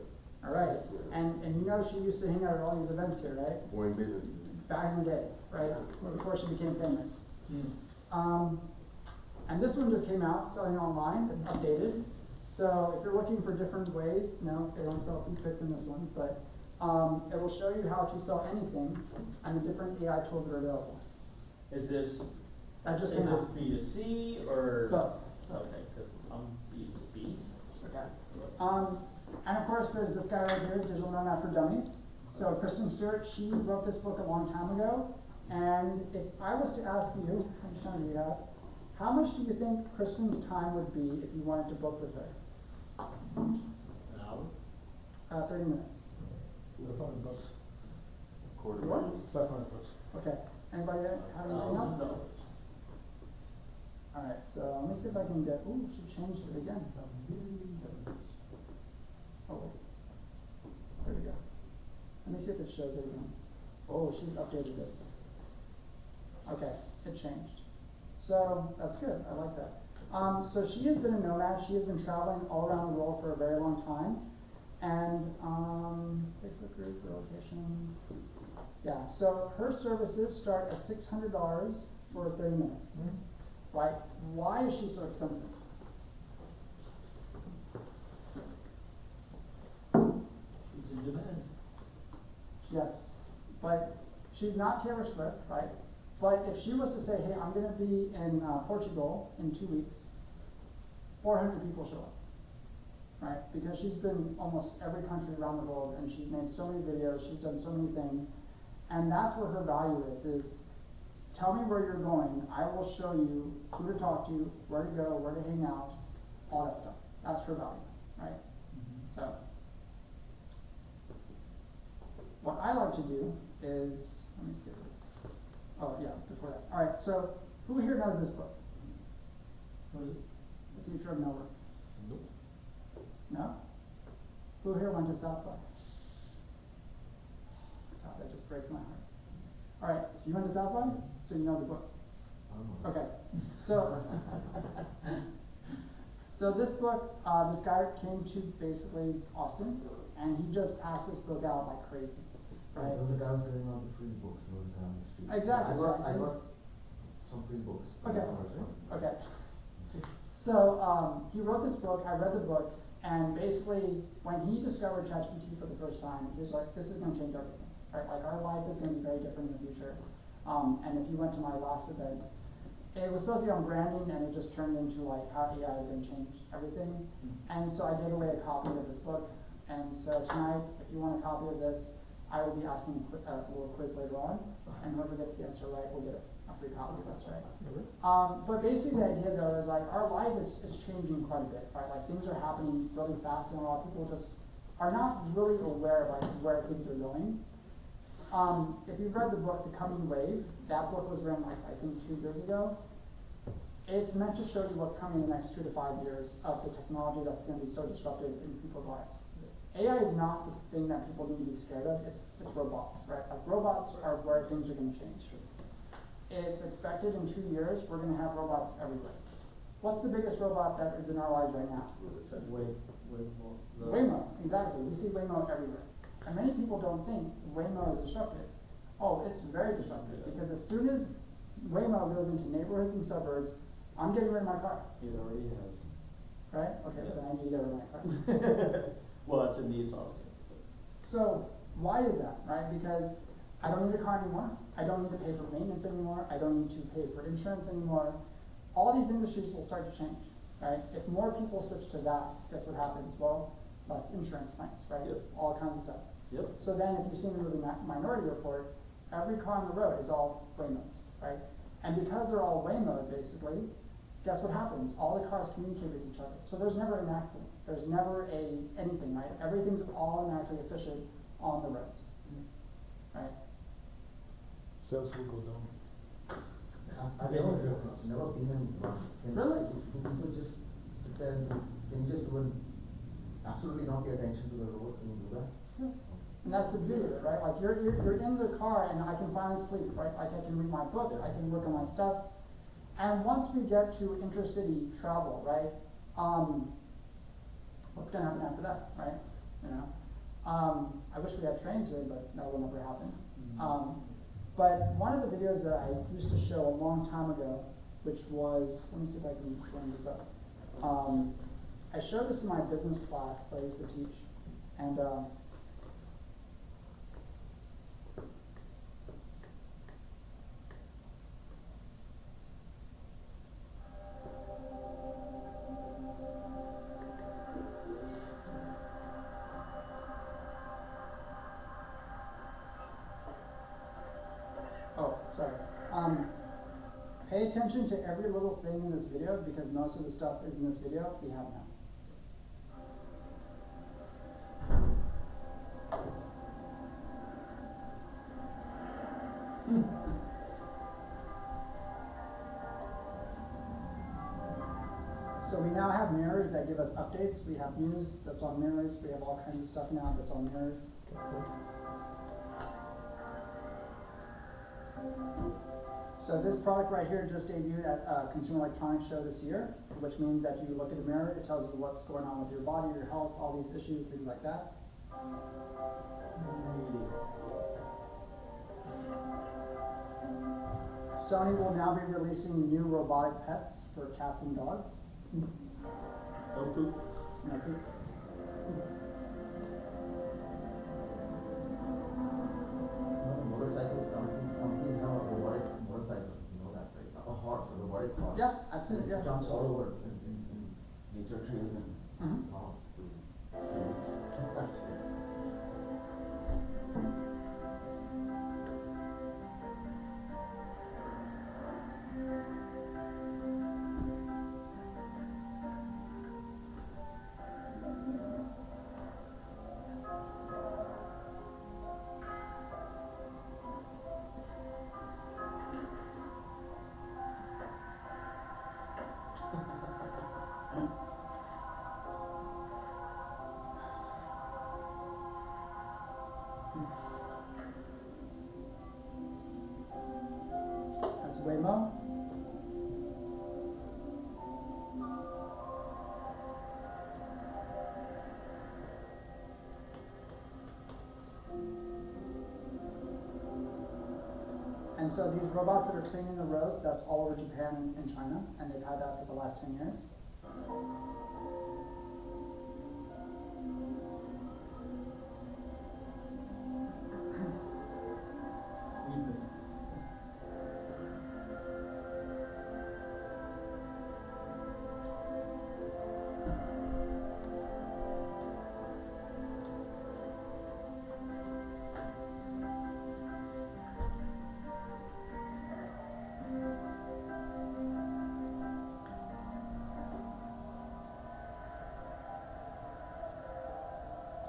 All right. And you know she used to hang out at all these events here, right? Boring business. Back in the day, right? Before she became famous. And this one just came out, selling online. It's updated. So if you're looking for different ways, no, they don't sell food pits in this one, but it will show you how to sell anything and the different AI tools that are available. Is this That just came out. B2C or? Both. Okay, because I'm B2B. Okay. And of course, there's this guy right here, Digital Nomad for Dummies. So Kristen Stewart, she wrote this book a long time ago. And if I was to ask you, how much time do you have? How much do you think Kristen's time would be if you wanted to book with her? An hour? 30 minutes. $500. Quarter What? miles. $500. Okay. Anybody have anything else? All right. So let me see if I can get. Ooh, she changed it again. Oh wait. There we go. Let me see if it shows it again. Oh, she's updated this. Okay, it changed. So that's good. I like that. So she has been a nomad. She has been traveling all around the world for a very long time. And Facebook group relocation. Yeah. So her services start at $600 for 30 minutes. Right? Why is she so expensive? She's in demand. Yes, but she's not Taylor Swift, right? But if she was to say, hey, I'm going to be in Portugal in 2 weeks, 400 people show up. right? Because she's been almost every country around the world, and she's made so many videos, she's done so many things, and that's where her value is tell me where you're going, I will show you who to talk to, where to go, where to hang out, all that stuff. That's her value, right? So, what I like to do is, let me see what it is. Oh yeah, before that. Alright, so who here knows this book? What is it? The Future of Nowhere. Nope. No? Who here went to South by? God, that just breaks my heart. Alright, so you went to South by? So you know the book. Okay. So so this book, this guy came to basically Austin, and he just passed this book out like crazy. Right? There was a guy who was giving out the free books, there was a guy on the street. Exactly. I got some free books. Okay. Okay. So he wrote this book, I read the book, and basically when he discovered ChatGPT for the first time, he was like, this is gonna change everything. Right? Like our life is gonna be very different in the future. And if you went to my last event, it was supposed to be on branding, and it just turned into like how AI is gonna change everything. And so I gave away a copy of this book. And so tonight, if you want a copy of this, I will be asking a little quiz later on, and whoever gets the answer right will get a free copy of this, right? But basically the idea though is like our life is changing quite a bit, right? Like things are happening really fast, and a lot of people just are not really aware of like where things are going. If you've read the book, The Coming Wave, that book was written like I think 2 years ago. It's meant to show you what's coming in the next 2 to 5 years of the technology that's going to be so disruptive in people's lives. AI is not this thing that people need to be scared of, it's robots, right? Like robots are where things are going to change. It's expected in 2 years, we're going to have robots everywhere. What's the biggest robot that is in our lives right now? Waymo, exactly. We see Waymo everywhere. And many people don't think Waymo is disruptive. Oh, it's very disruptive, because as soon as Waymo goes into neighborhoods and suburbs, I'm getting rid of my car. It already has. Right? Okay, then I need to get rid of my car. Well, it's in the software. So, why is that, right? Because I don't need a car anymore. I don't need to pay for maintenance anymore. I don't need to pay for insurance anymore. All these industries will start to change, right? If more people switch to that, guess what happens? Well, less insurance claims, right? Yep. All kinds of stuff. Yep. So then if you've seen the movie Minority Report, every car on the road is all Waymos, right? And because they're all Waymos, basically, guess what happens? All the cars communicate with each other. So there's never an accident. There's never anything, right? Everything's automatically efficient on the roads, right? Sales will go down. I've never been in one. Really? People just sit there and can you just do it, absolutely not pay attention to the road, can you do that? Yeah. And that's the beauty of it, right? Like you're in the car and I can finally sleep, right? Like I can read my book, I can work on my stuff. And once we get to intercity travel, right? What's gonna happen after that, right? You know? I wish we had trains here, but that will never happen. But one of the videos that I used to show a long time ago, which was, let me see if I can bring this up. I showed this in my business class that I used to teach, and oh, sorry. Pay attention to every little thing in this video, because most of the stuff in this video we have now. So we now have mirrors that give us updates. We have news that's on mirrors. We have all kinds of stuff now that's on mirrors. So this product right here just debuted at Consumer Electronics Show this year, which means that you look at a mirror, it tells you what's going on with your body, your health, all these issues, things like that. Sony will now be releasing new robotic pets for cats and dogs. No poop. No poop. Motorcycles, companies have a robotic motorcycle, you know that, right? A horse, a robotic horse. Yeah, I've seen it, yeah. Jumps all over in nature trails and, Mhm. wow. And so these robots that are cleaning the roads, that's all over Japan and China, and they've had that for the last 10 years.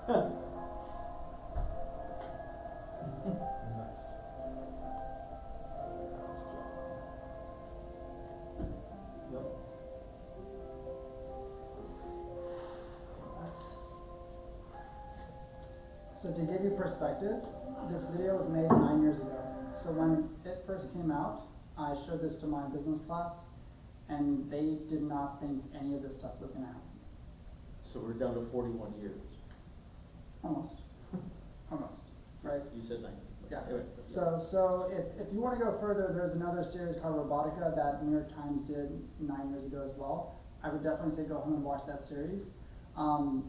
Nice. Yep. So to give you perspective, this video was made 9 years ago. So when it first came out, I showed this to my business class, and they did not think any of this stuff was gonna happen. So we're down to 41 years. Almost. Almost, right? You said 90. Yeah. Anyway, So if you want to go further, there's another series called Robotica that New York Times did 9 years ago as well. I would definitely say go home and watch that series.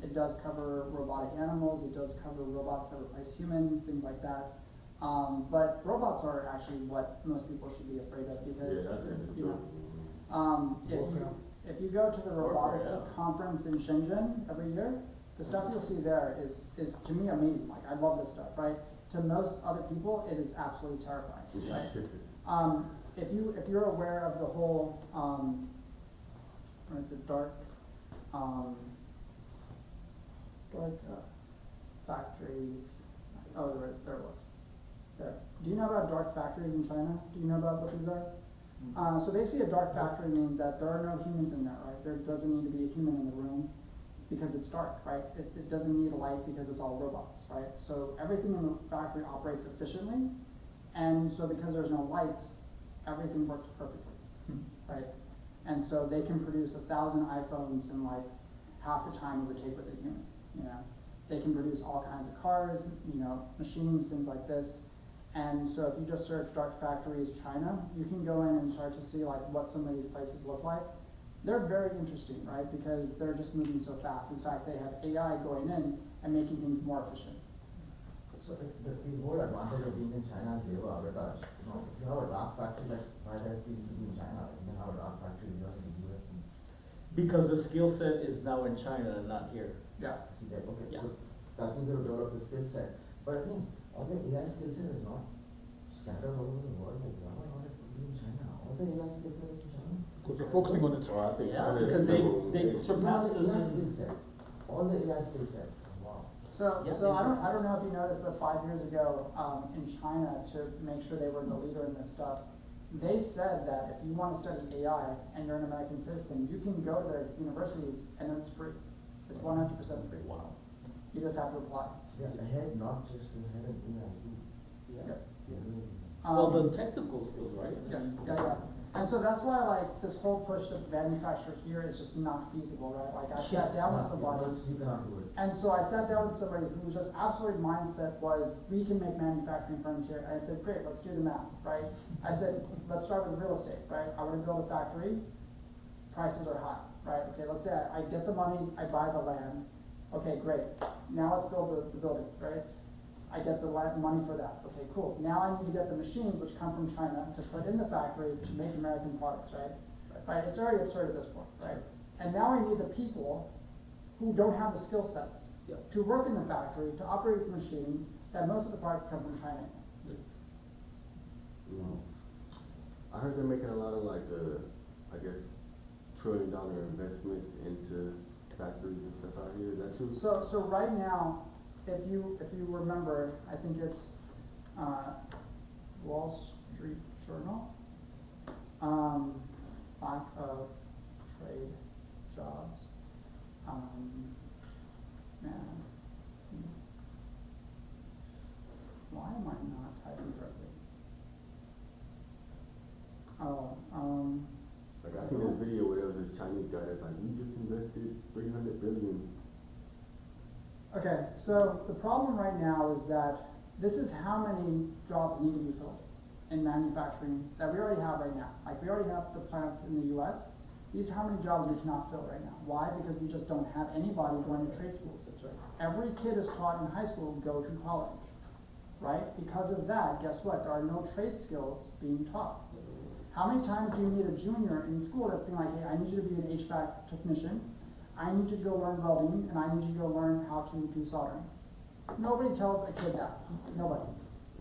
It does cover robotic animals, it does cover robots that replace humans, things like that. But robots are actually what most people should be afraid of because, Yeah, that's it. you know, if you go to the robotics conference in Shenzhen every year, the stuff you'll see there is to me amazing. Like I love this stuff, right? To most other people, it is absolutely terrifying, right? If you're aware of the whole, what is it, dark factories. Oh, there it was. There. Do you know about dark factories in China? Do you know about what these are? So basically, a dark factory means that there are no humans in there, right? There doesn't need to be a human in the room because it's dark, right? It doesn't need light because it's all robots, right? So everything in the factory operates efficiently, and so because there's no lights, everything works perfectly, right? And so they can produce 1,000 iPhones in like half the time it would take with a human, you know? They can produce all kinds of cars, you know, machines, things like this. And so if you just search dark factories China, you can go in and start to see like what some of these places look like. They're very interesting, right? Because they're just moving so fast. In fact, they have AI going in and making things more efficient. So the whole advantage of being in China is labor arbitrage. You know, if you have a dark factory, like why the heck do you need to be in China? You can have a dark factory here in the US and Because the skill set is now in China and not here. Yeah. see that, okay, Yeah. so that means they will develop the skill set. But again, all the AI skill set is not scattered all over the world, like why not it be in China? All the AI skill set is in China. Because we're focusing on it. Oh, I think Yeah, China because is they number one. surpassed All us the AI in. skill set, all the AI skill set, wow. So, Yeah, so I don't know if you noticed, but 5 years ago, in China, to make sure they were the leader in this stuff, they said that if you want to study AI and you're an American citizen, you can go to their universities and it's free. It's 100% free. Wow. Mm-hmm. You just have to apply. They're ahead, not just ahead in AI too. Yes. They're really. Well, the technical skills, right? Yes, yeah. And so that's why like this whole push to manufacture here is just not feasible, right? Like I sat down with somebody. You cannot do it. And so I sat down with somebody whose just absolute mindset was, we can make manufacturing firms here. And I said, great, let's do the math, right? I said, let's start with real estate, right? I want to build a factory, prices are high, right? Okay, let's say I get the money, I buy the land. Okay, great. Now let's build the building, right? I get the money for that. Okay, cool. Now I need to get the machines which come from China to put in the factory to make American products, right? Right, it's already absurd at this point, right? And now I need the people who don't have the skill sets Yep. to work in the factory, to operate the machines, that most of the products come from China. I heard they're making a lot of like, I guess, $1 trillion investments into factories and stuff out here. Is that true? So right now, if you remember, I think it's Wall Street Journal, lack of trade jobs. Man, why am I not typing correctly? Like I seen this video where there was this Chinese guy that's like, we just invested 300 billion. Okay, so the problem right now is that this is how many jobs need to be filled. in manufacturing that we already have right now. Like we already have the plants in the US. These are how many jobs we cannot fill right now. Why? Because we just don't have anybody going to trade schools. That's right. Every kid is taught in high school, go to college, right? Because of that, guess what? There are no trade skills being taught. How many times do you need a junior in school that's being like, hey, I need you to be an HVAC technician, I need you to go learn welding, and I need you to go learn how to do soldering? Nobody tells a kid that. Nobody,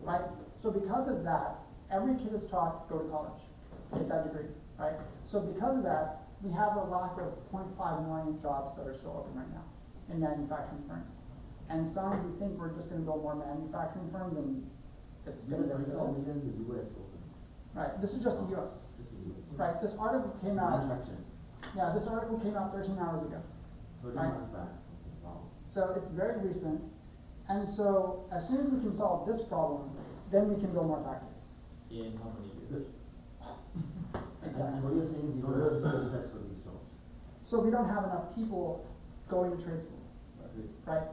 right? So because of that, every kid is taught, go to college, get that degree, right? So because of that, we have a lack of 0.5 million jobs that are still open right now in manufacturing firms. And some, we think we're just gonna build more manufacturing firms and it's gonna be million in the US open. Right, this is just the US. Just the US. Right, this article came out, Manufacturing. yeah, this article came out 13 hours ago. 13 Right. months back. Wow. So it's very recent. And so as soon as we can solve this problem, then we can build more factories. In how many years? And what you're saying is you don't have the skill sets for these jobs. So we don't have enough people going to trade school, right?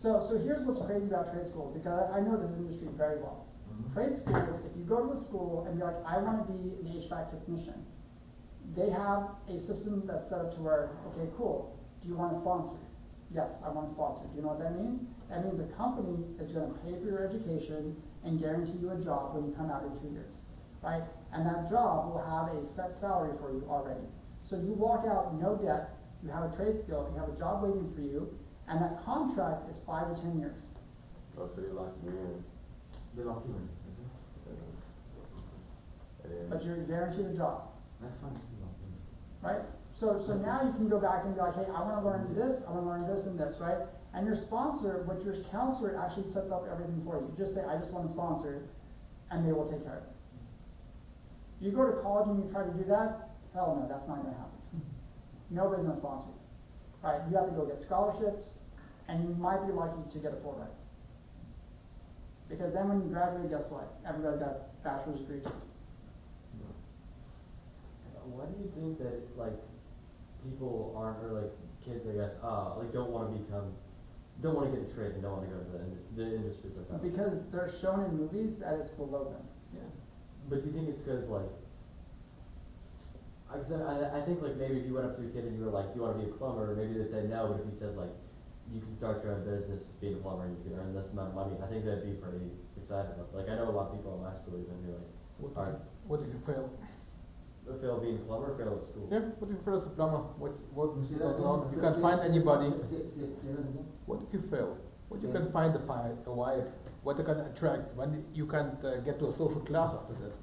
So here's what's crazy about trade schools, because I know this industry very well. Trade schools, if you go to a school and you're like, I want to be an HVAC technician, they have a system that's set up to where, okay, cool, do you want to sponsor? Yes, I want to sponsor. Do you know what that means? That means a company is going to pay for your education and guarantee you a job when you come out in 2 years, right? And that job will have a set salary for you already. So you walk out no debt, you have a trade skill, you have a job waiting for you, and that contract is 5 to 10 years. Oh, so they lock you in. They lock you in. But you're guaranteed a job, That's fine. They lock you in. right? So now you can go back and be like, hey, I want to learn this, I want to learn this and this, right? And your sponsor, but your counselor actually sets up everything for you. You just say, I just want to sponsor, and they will take care of it. You go to college and you try to do that, hell no, that's not going to happen. Nobody's going to sponsor you, right? You have to go get scholarships, and you might be lucky to get a Fulbright. Because then when you graduate, guess what? Everybody's got a bachelor's degree too. Why do you think that like people aren't, or like kids, I guess, like don't want to get a trade and don't want to go to the industries like that? Because they're shown in movies that it's below them. Yeah. But do you think it's because like, I think like maybe if you went up to a kid and you were like, do you want to be a plumber? Maybe they'd say no, but if you said like, you can start your own business being a plumber and you can earn this amount of money, I think they'd be pretty excited about it. Like I know a lot of people in my school even who like, What if you fail? fail being a plumber or fail at school. Yeah, what if you fail as a plumber? What Say you that don't know? again. You can't find anybody. Say that again. What if you fail? What you Yeah. can find a wife? What you can attract? When you can't get to a social class after that,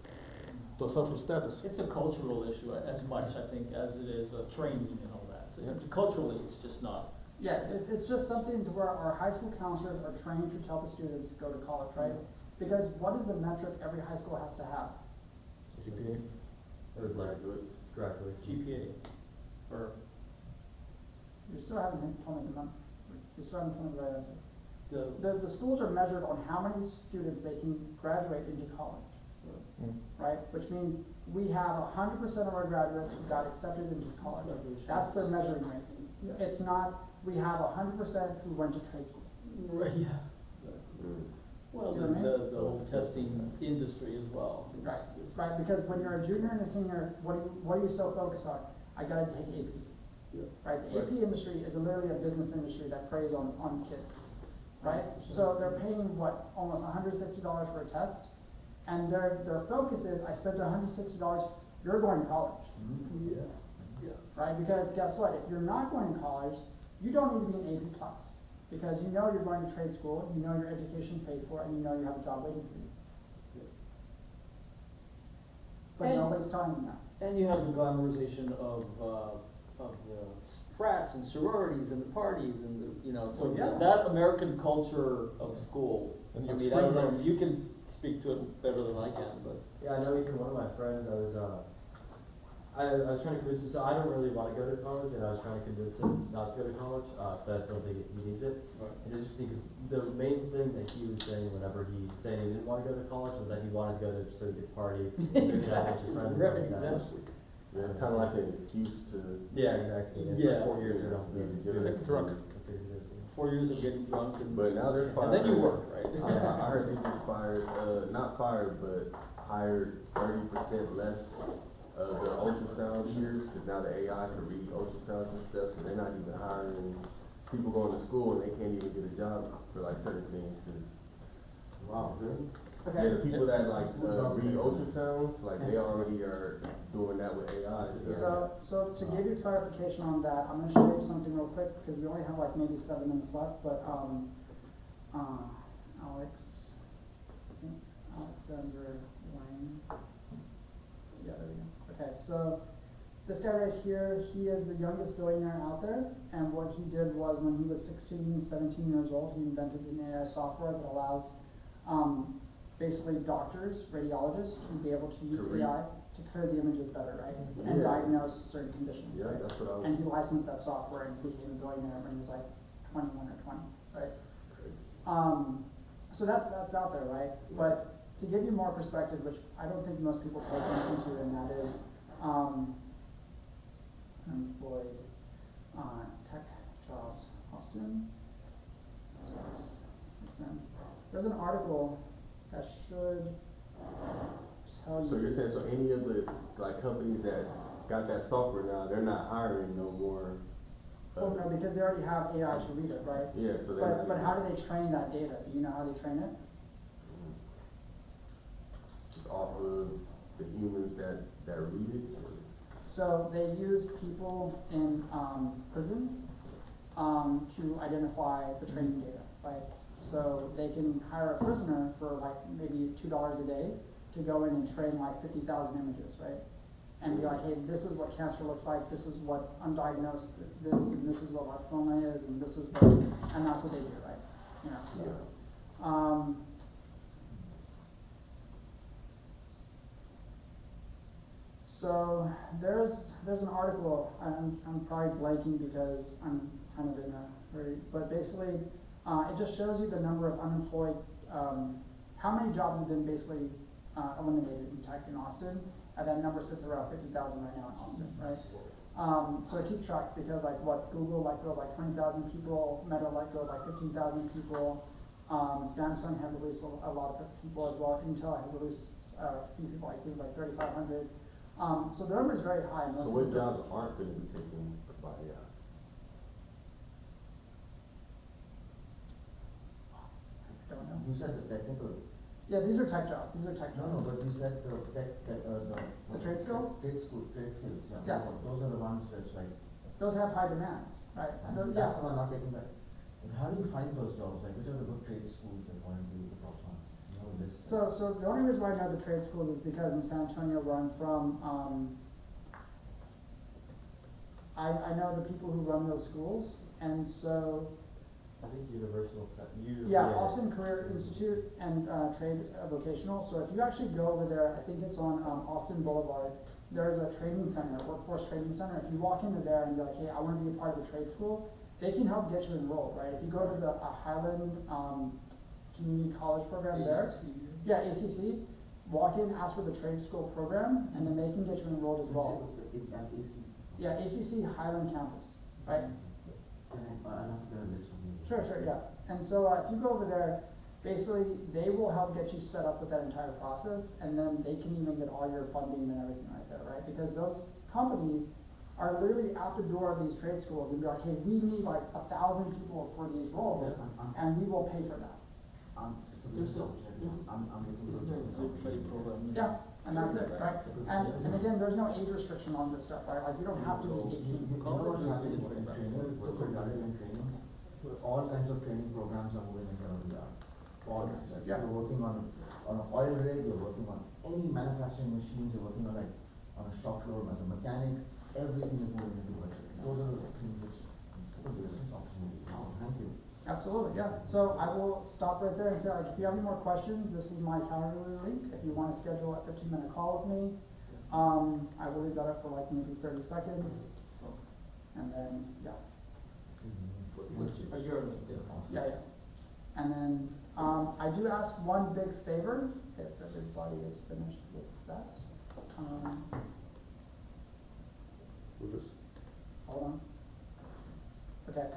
to a social status. It's a cultural issue as much, I think, as it is a training and all that. Yeah. Culturally, it's just not. Yeah, it's just something to where our high school counselors are trained to tell the students to go to college, right? Because what is the metric every high school has to have? GPA. Or graduates. GPA, or You still haven't told me the number. You still haven't told me the right answer. the, The schools are measured on how many students they can graduate into college, right? Which means we have 100% of our graduates who got accepted into college. That's their measuring rate. It's not, we have 100% who went to trade school. right, yeah. Well, See what I mean? the whole testing industry as well. Right, right, because when you're a junior and a senior, what are you so focused on? I gotta take AP. Yeah. Right, the AP industry is literally a business industry that preys on kids, right? So they're paying, what, almost $160 for a test, and their focus is, I spent $160, you're going to college, Yeah, yeah. right? Because guess what, if you're not going to college, you don't need to be an AP plus, because you know you're going to trade school, you know your education paid for, and you know you have a job waiting for you. But And- nobody's telling you that. And you have the glamorization of the frats and sororities and the parties and the, you know, so Well, yeah. that American culture of school, And I you mean, have I don't know, spring breaks. you can speak to it better than I can, but. Yeah, I know even one of my friends, I was trying to convince him, so I don't really want to go to college, and I was trying to convince him not to go to college, because I just don't think he needs it. Right. And it's interesting, because the main thing that he was saying whenever he said he didn't want to go to college was that he wanted to go there so he could party, so he could have a bunch of friends and stuff Right, like that. exactly. Yeah, it's kind of like an excuse to. Yeah, exactly. It's Yeah. like 4 years or something. Yeah. Take the drug. 4 years of getting drunk and. But now they're And then you firing. work, right? I heard they just fired, not fired, but hired 30% less of the ultrasound readers, cause now the AI can read ultrasounds and stuff, so they're not even hiring people going to school and they can't even get a job for like certain things, cause. Wow, really? Okay. Yeah, the people that like, read ultrasounds, like they already are doing that with AI, So to give you clarification on that, I'm gonna show you something real quick, because we only have like maybe 7 minutes left, but, Alexander Wayne. Yeah, there we go. Okay, so this guy right here, he is the youngest billionaire out there, and what he did was when he was 16, 17 years old, he invented an AI software that allows, basically doctors, radiologists, to be able to use read. AI to clear the images better, right? And Yeah. diagnose certain conditions, Yeah, right? that's what I was. And he licensed that software and became a billionaire when he was like 21 or 20, right? So that's out there, right? But to give you more perspective, which I don't think most people pay attention to, and that is, employed, tech jobs, Austin. There's an article that should tell you. So you're saying, so any of the, like, companies that got that software now, they're not hiring no more? Well, no, because they already have AI to read it, right? Yeah, so they're. But how do they train that data? Do you know how they train it? Just off of the humans that read it? So they use people in prisons to identify the training data, right? So they can hire a prisoner for like maybe $2 a day to go in and train like 50,000 images, right? And be like, hey, this is what cancer looks like, this is what undiagnosed this, and this is what lymphoma is, and this is what, and that's what they do, right? You know, so, Yeah. So there's an article, I'm probably blanking because I'm kind of in a hurry, but basically it just shows you the number of unemployed, how many jobs have been basically eliminated in tech in Austin, and that number sits around 50,000 right now in Austin, right? So I keep track because like what Google let go of like 20,000 people, Meta let go of like 15,000 people, Samsung had released a lot of people as well, Intel had released a few people, I think like 3,500. So the number is very high. So what jobs aren't gonna be taken by AI? I don't know. You said the technical. Yeah, these are tech jobs. These are tech jobs. No, but you said the trade skills? Trade skills, yeah. Yeah. Those are the ones which like. Those have high demands, right? That's the one not taking back. But how do you find those jobs? Like, which are the good trade schools that want to do the top ones? You know, this. So the only reason why I know the trade schools is because in San Antonio where I'm from, I know the people who run those schools, and so. I think Austin Career Institute and Trade Vocational. So if you actually go over there, I think it's on Austin Boulevard. There's a training center, workforce training center. If you walk into there and be like, hey, I want to be a part of the trade school, they can help get you enrolled, right? If you go to the Highland Community College program there, yeah, ACC, walk in, ask for the trade school program, and then they can get you enrolled as well. Yeah, ACC Highland campus, right? I'll have to get a list from you. Sure, yeah. And so if you go over there, basically they will help get you set up with that entire process, and then they can even get all your funding and everything right there, right? Because those companies are literally out the door of these trade schools and be like, hey, we need like 1,000 people for these roles, Yes, and we will pay for that. It's a business opportunity. I'm looking for a business Trade opportunity. program. Yeah, and that's it, right? And again, there's no age restriction on this stuff, right? Like you don't have to be 18. You know what's happening in training, in training, all kinds of training programs are moving into VR. All kinds, like Yeah. you're working on an oil rig, you're working on any manufacturing machines, you're working on like on a shop floor as a mechanic, everything is moving into virtual. Those are the things which it's a business opportunity. Thank you. Absolutely, yeah. So I will stop right there and say, like, if you have any more questions, this is my calendar link. If you want to schedule a 15-minute call with me, I will leave that up for like maybe 30 seconds, and then yeah. You're LinkedIn. Yeah. And then I do ask one big favor, if everybody is finished with that. Hold on. Okay.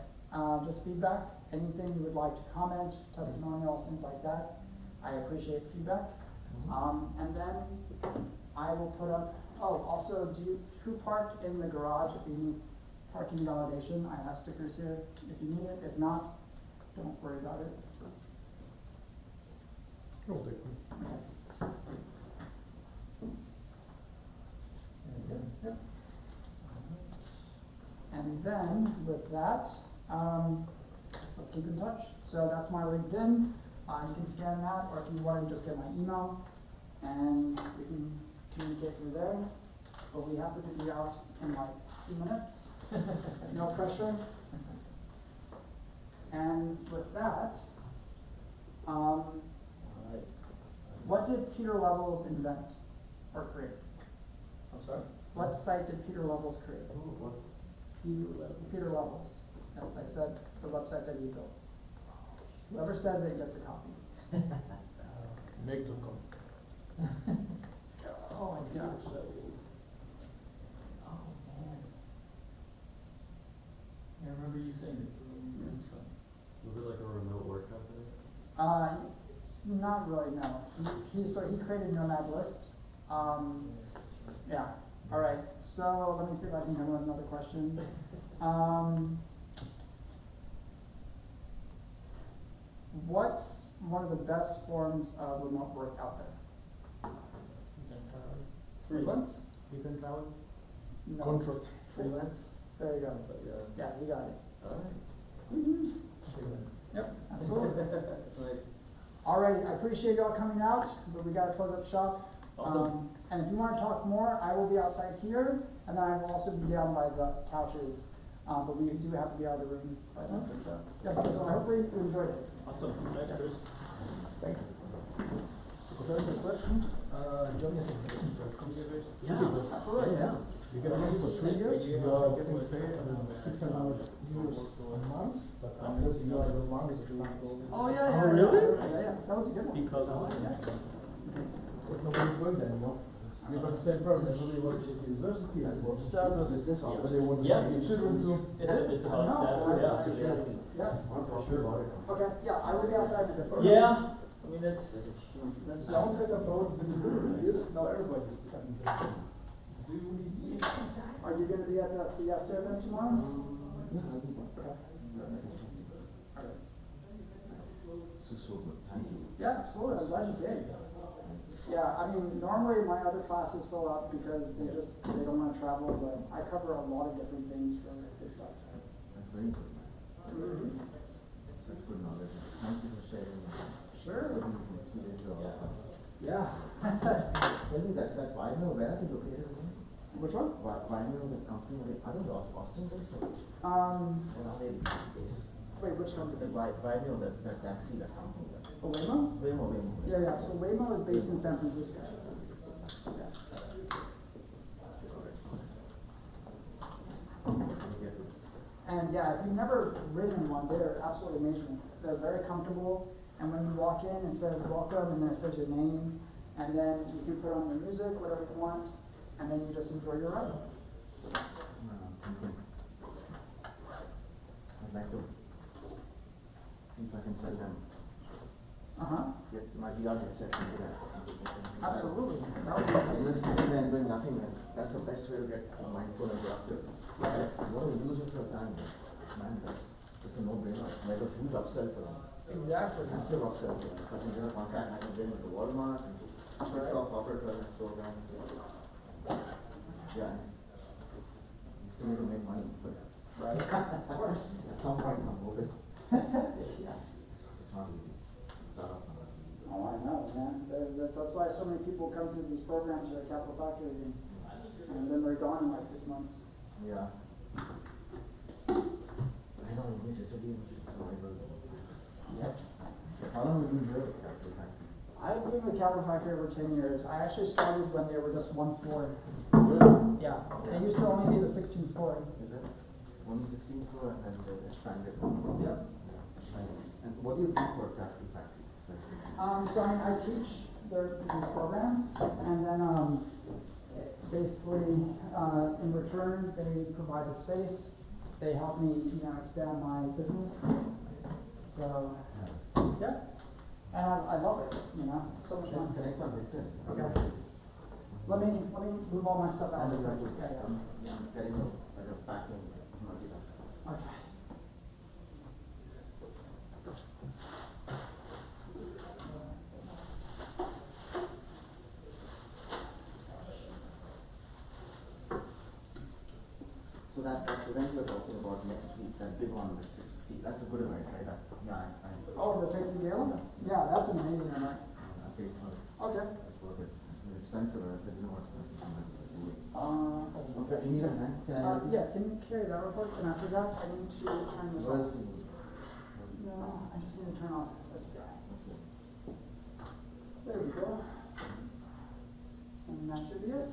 just feedback, anything you would like to comment, testimonials, things like that. I appreciate feedback. And then I will put up, oh, also, who parked in the garage? If you need parking validation, I have stickers here if you need it. If not, don't worry about it. Okay. Yep. And then with that, let's keep in touch. So that's my LinkedIn. You can scan that, or if you want to just get my email, and we can communicate through there. We'll be happy to be out in like 2 minutes. No pressure. And with that, what did Peter Levels invent or create? I'm sorry? What site did Peter Levels create? What? Peter Levels. Yes, I said the website that he built. Whoever says it gets a copy. Make.com. Oh my gosh. Oh, man. Yeah, I remember you saying it. Was it like a remote work company? Not really, no. He created Nomad list. Yeah. All right. So let me see if I can come up with another question. What's one of the best forms of remote work out there? You can travel. Freelance? You can travel. No. Contract. Freelance? There you go. Yeah, you got it. Alright. Yep, absolutely. Nice. All right, I appreciate y'all coming out, but we gotta close up shop. Awesome. And if you wanna talk more, I will be outside here, and then I will also be down by the couches. But we do have to be out of the room by then. So, yes, so hopefully you enjoyed it. Awesome. Thanks, Chris. Thanks. There's a question. John, Yeah, absolutely, yeah. you get money for 3 years, you are getting paid €600 a month, unless you are the month. Oh, yeah, yeah. Oh, really? Yeah, that was a good one. Because of what? Because nobody's going there anymore. You got the same problem, nobody wants to go to university, and what status, but they want to Yeah. send their children to. It's about status, yeah. Yes. Okay, yeah, I will be outside in a bit. Yeah, I mean, that's The downside about visibility is now everybody's becoming there. Are you gonna be at the fiesta event tomorrow? So good, thank you. Yeah, absolutely, I'm glad you did. Yeah, I mean, normally my other classes fill up because they don't wanna travel, but I cover a lot of different things for this stuff. That's very good, man. Such good knowledge. Thank you for sharing. Sure. Experience of all of us. Yeah. Tell me that Vimeo, where are they located again? Which one? Vimeo, the company, are they Austin based or? Where are they based? Wait, which company? The Vimeo, that taxi, that company. Oh, Waymo? Waymo. Yeah, so Waymo is based in San Francisco. Yeah. And yeah, if you've never ridden one, they're absolutely amazing. They're very comfortable, and when you walk in, it says welcome, and then it says your name, and then you can put on your music, whatever you want, and then you just enjoy your ride. I'd like to see if I can sell them. Get my VR headset into that. Absolutely. That would be I'm amazing. just sitting there and doing nothing, and that's the best way to get mindful and productive. You want to use it for time, man, it's a no-brainer. It's like a huge upsell for them. Exactly. Massive upsell for them. I can get a contract, I can get into Walmart, and TikTok, corporate wellness programs. Yeah. You still need to make money, but. Right. Of course. At some point, I'm hoping. Yes. It's not easy. Startups are not easy. Oh, I know, man. That's why so many people come through these programs at Capital Factory, and then they're gone in like 6 months. Yeah. I know, we resilience is survival. Yep. How long have you been here at Capital Factory? I've been with Capital Factory over 10 years. I actually started when they were just one floor. Really? Yeah. They used to only be the 16th floor. Is it? Only 16th floor and then they expanded. Yep. Nice. And what do you do for Capital Factory? So I teach these programs, and then basically in return they provide a space. they help me, you know, expand my business. So, yeah, and I love it, you know, so much Let's fun. connect on LinkedIn. Okay. Let me move all my stuff out. And real then quick. Yeah, I'm getting like a backing multitasking. yeah. Okay. So that event we're talking about next week, that big one with 650, that's a good event, right? I Oh, the Tasty Gala? Yeah, that's an amazing event. I paid for it. Okay. It's worth it. It was expensive, and I said, you know what, I think I'm gonna do it. Okay. Okay, you need a hand? Can I help you? Yes, can you carry that real quick? And I forgot, I need to turn this What off. else do you need? No, I just need to turn off this guy. Okay. There we go. And that should be it.